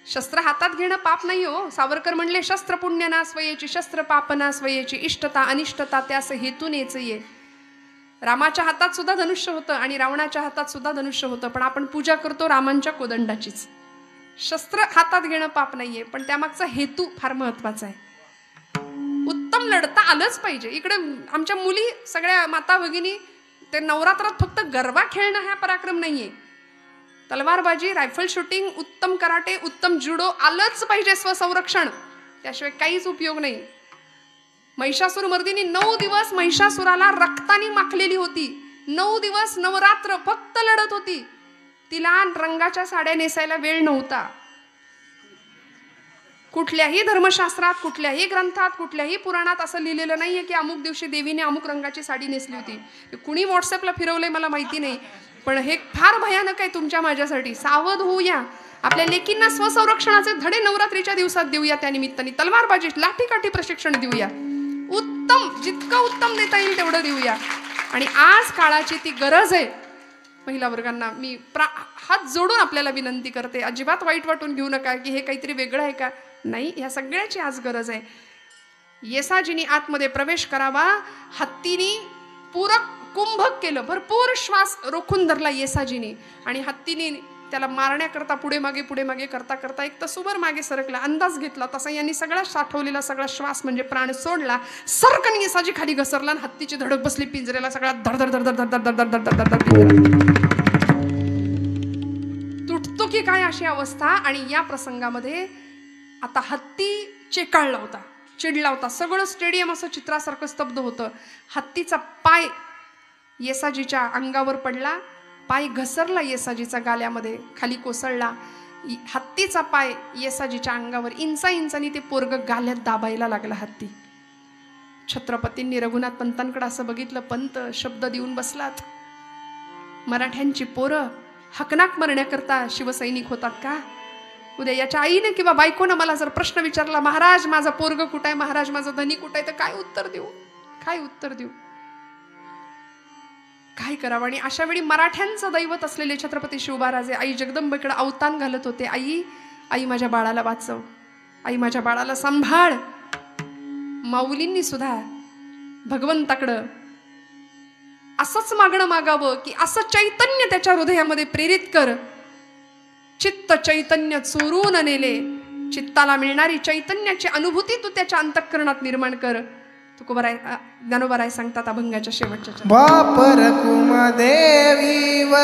शस्त्र हातात घेणं पाप नाही हो. सावरकर म्हणले, शस्त्र पुण्य ना स्वयेची, शस्त्र पाप ना स्वयेची, इष्टता अनिष्टता त्यास हेतून ये. रामाच्या हातात सुद्धा धनुष्य होतं आणि रावणाच्या हातात सुद्धा धनुष्य होतं. पण आपण पूजा करतो रामांच्या कोदंडाचीच. शस्त्र हातात घेणं पाप नाहीये, पण त्यामागचा हेतू फार महत्वाचा आहे. उत्तम लढता आलंच पाहिजे. इकडे आमच्या मुली सगळ्या माता भगिनी ते नवरात्रात फक्त गरबा खेळणं हा पराक्रम नाहीये. तलवारबाजी, रायफल शूटिंग, उत्तम कराटे, उत्तम जुडो आलंच पाहिजे. स्वसंरक्षण त्याशिवाय काहीच उपयोग नाही. महिषासूर मर्दिनी 9 दिवस महिषासुराला रक्ताने माखलेली होती. 9 दिवस नवरात्र फक्त लढत होती. तिला रंगाच्या साड्या नेसायला वेळ नव्हता. कुठल्याही धर्मशास्त्रात, कुठल्याही ग्रंथात, कुठल्याही पुराणात असं लिहिलेलं नाहीये की अमुक दिवशी देवीने अमुक रंगाची साडी नेसली होती. कुणी व्हॉट्सअपला फिरवलंय मला माहिती नाही. पण हे फार भयानक आहे तुमच्या माझ्यासाठी. सावध होऊया. आपल्या लेकींना स्वसंरक्षणाचे धडे नवरात्रीच्या दिवसात देऊया. त्या निमित्ताने तलवारबाजी, लाठीकाठी प्रशिक्षण देऊया. उत्तम, जितकं उत्तम देता येईल तेवढं देऊया. आणि आज काळाची ती गरज आहे. महिला वर्गांना मी हात जोडून आपल्याला विनंती करते, अजिबात वाईट वाटून घेऊ नका की हे काहीतरी वेगळं आहे का. नाही, ह्या सगळ्याची आज गरज आहे. येसाजीनी आतमध्ये प्रवेश करावा. हत्तीनी पूरक कुंभक केलं. भरपूर श्वास रोखून धरला येसाजीने. आणि हत्तीने त्याला मारण्याकरता पुढे मागे करता करता एक तसूभर मागे सरकला. अंदाज घेतला तसा यांनी सगळा साठवलेला सगळा श्वास म्हणजे प्राण सोडला. सरकन येसाजी खाली घसरला आणि हत्तीची धडक बसली पिंजऱ्याला. सगळा धडधड धडधड धडधड धडधड धडधड पिंजरा तुटतो की काय अशी अवस्था. आणि या प्रसंगामध्ये आता हत्ती चेकाळला होता, चिडला होता. सगळं स्टेडियम असं चित्रासारखं स्तब्ध होतं. हत्तीचा पाय येसाजीच्या अंगावर पडला. पाय घसरला येसाजीचा गाल्यामध्ये, खाली कोसळला. हत्तीचा पाय येसाजीच्या अंगावर इंचांनी ते पोरग गाल्यात दाबायला लागला हत्ती. छत्रपतींनी रघुनाथ पंतांकडे असं बघितलं. पंत शब्द देऊन बसलात. मराठ्यांची पोरं हकनाक मरण्याकरता शिवसैनिक होतात का. उद्या याच्या आईने किंवा बायकोनं मला जर प्रश्न विचारला, महाराज माझा पोरग कुठं आहे, महाराज माझा धनी कुठं आहे, तर काय उत्तर देऊ, काय उत्तर देऊ, काय करावं. आणि अशा वेळी मराठ्यांचं दैवत असलेले छत्रपती शिवबाराजे आई जगदंबेकडे अवतान घालत होते. आई माझ्या बाळाला वाचव, आई माझ्या बाळाला सांभाळ. माऊलींनी सुद्धा भगवंताकडं असंच मागणं मागावं की असं चैतन्य त्याच्या हृदयामध्ये प्रेरित कर. चित्त चैतन्य चोरून नेले, चित्ताला मिळणारी चैतन्याची अनुभूती तू त्याच्या अंतःकरणात निर्माण कर. तुकोबराय ज्ञानोबराय सांगतात अभंगाच्या शेवटच्या वापर कुमदेवी व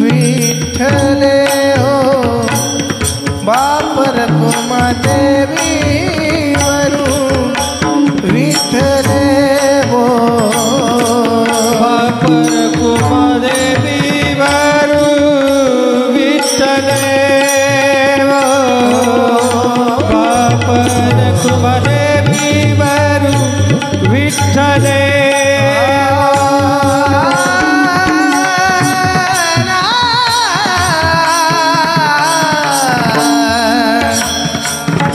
विठ्ठले हो. वापर कुमदेवी वरू विठ्ठले हो. वापर कुमदेवी वरू विठ्ठले हो. वापर कुमदेवी वरू विठ्ठले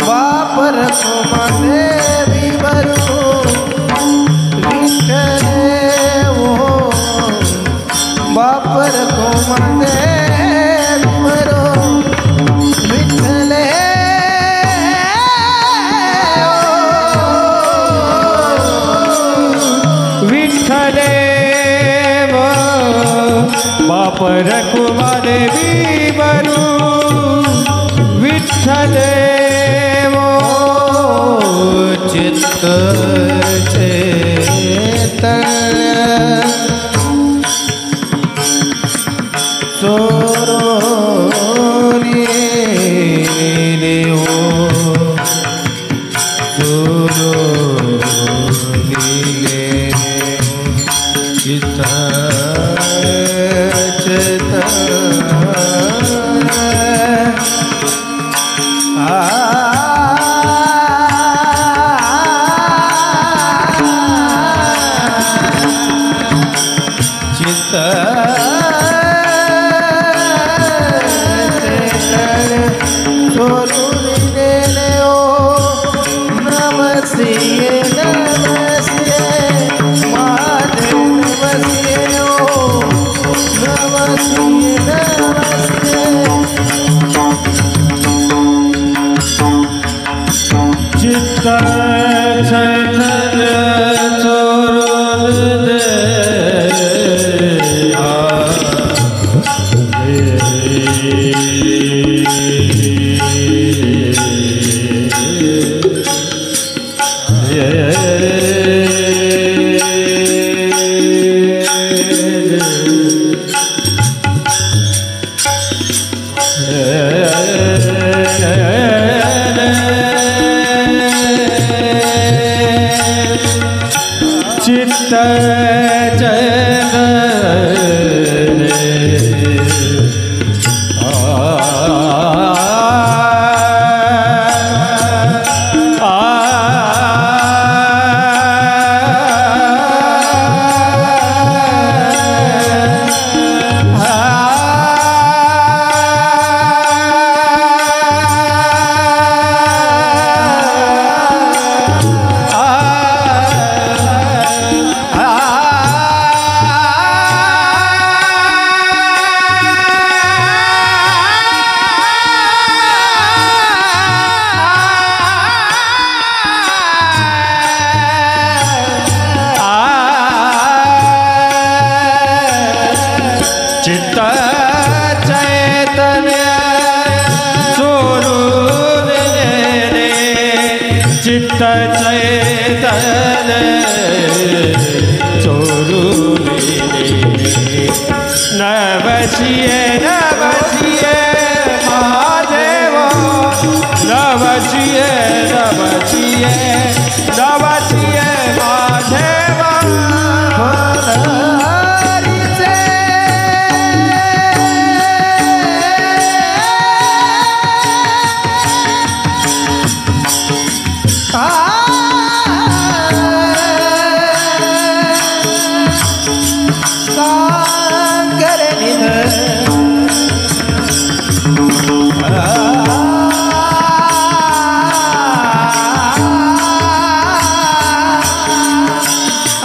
वापर कुमदेवी वरू विठ्ठले हो. वापर कुमदेवी वरू विठ्ठले विठ्ठले वो. वापर कुमदेवी वरू विठ्ठले वो. चित्त चेतन चोरोनिले हो. चोरोनिले चित्त चेतन चित्त चोरुनिले हो. नमस्ते नमस्ते महादेव नमस्ते हो. नमस्ते नमस्ते चित्त चैतन्य चोरुनिले चित्त चित्त चैतन्य चोरुनिले. चित्त चैतन्य चोरुनिले. नवशिये नवशिये महादेव. नवशिये नवशिये नवशिये महादेव.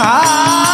आ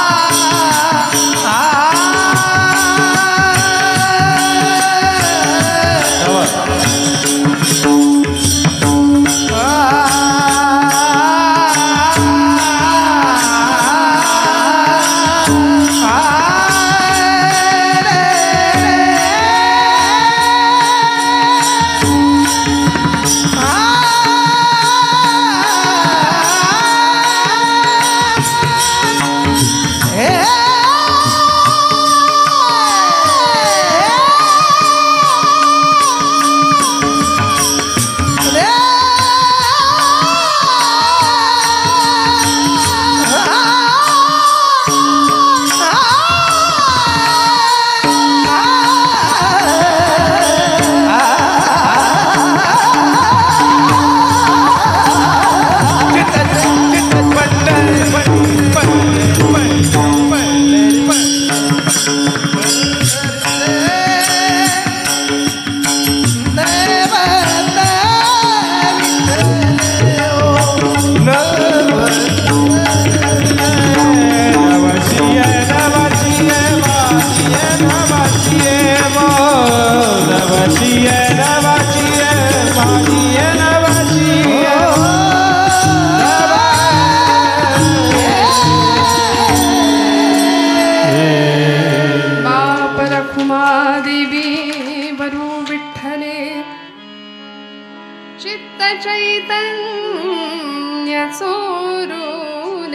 चैतन्य चोरून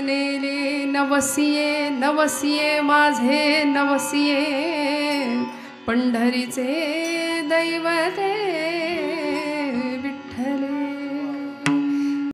नेले. नवसिये नवसिये माझे नवसिये पंढरीचे दैवते.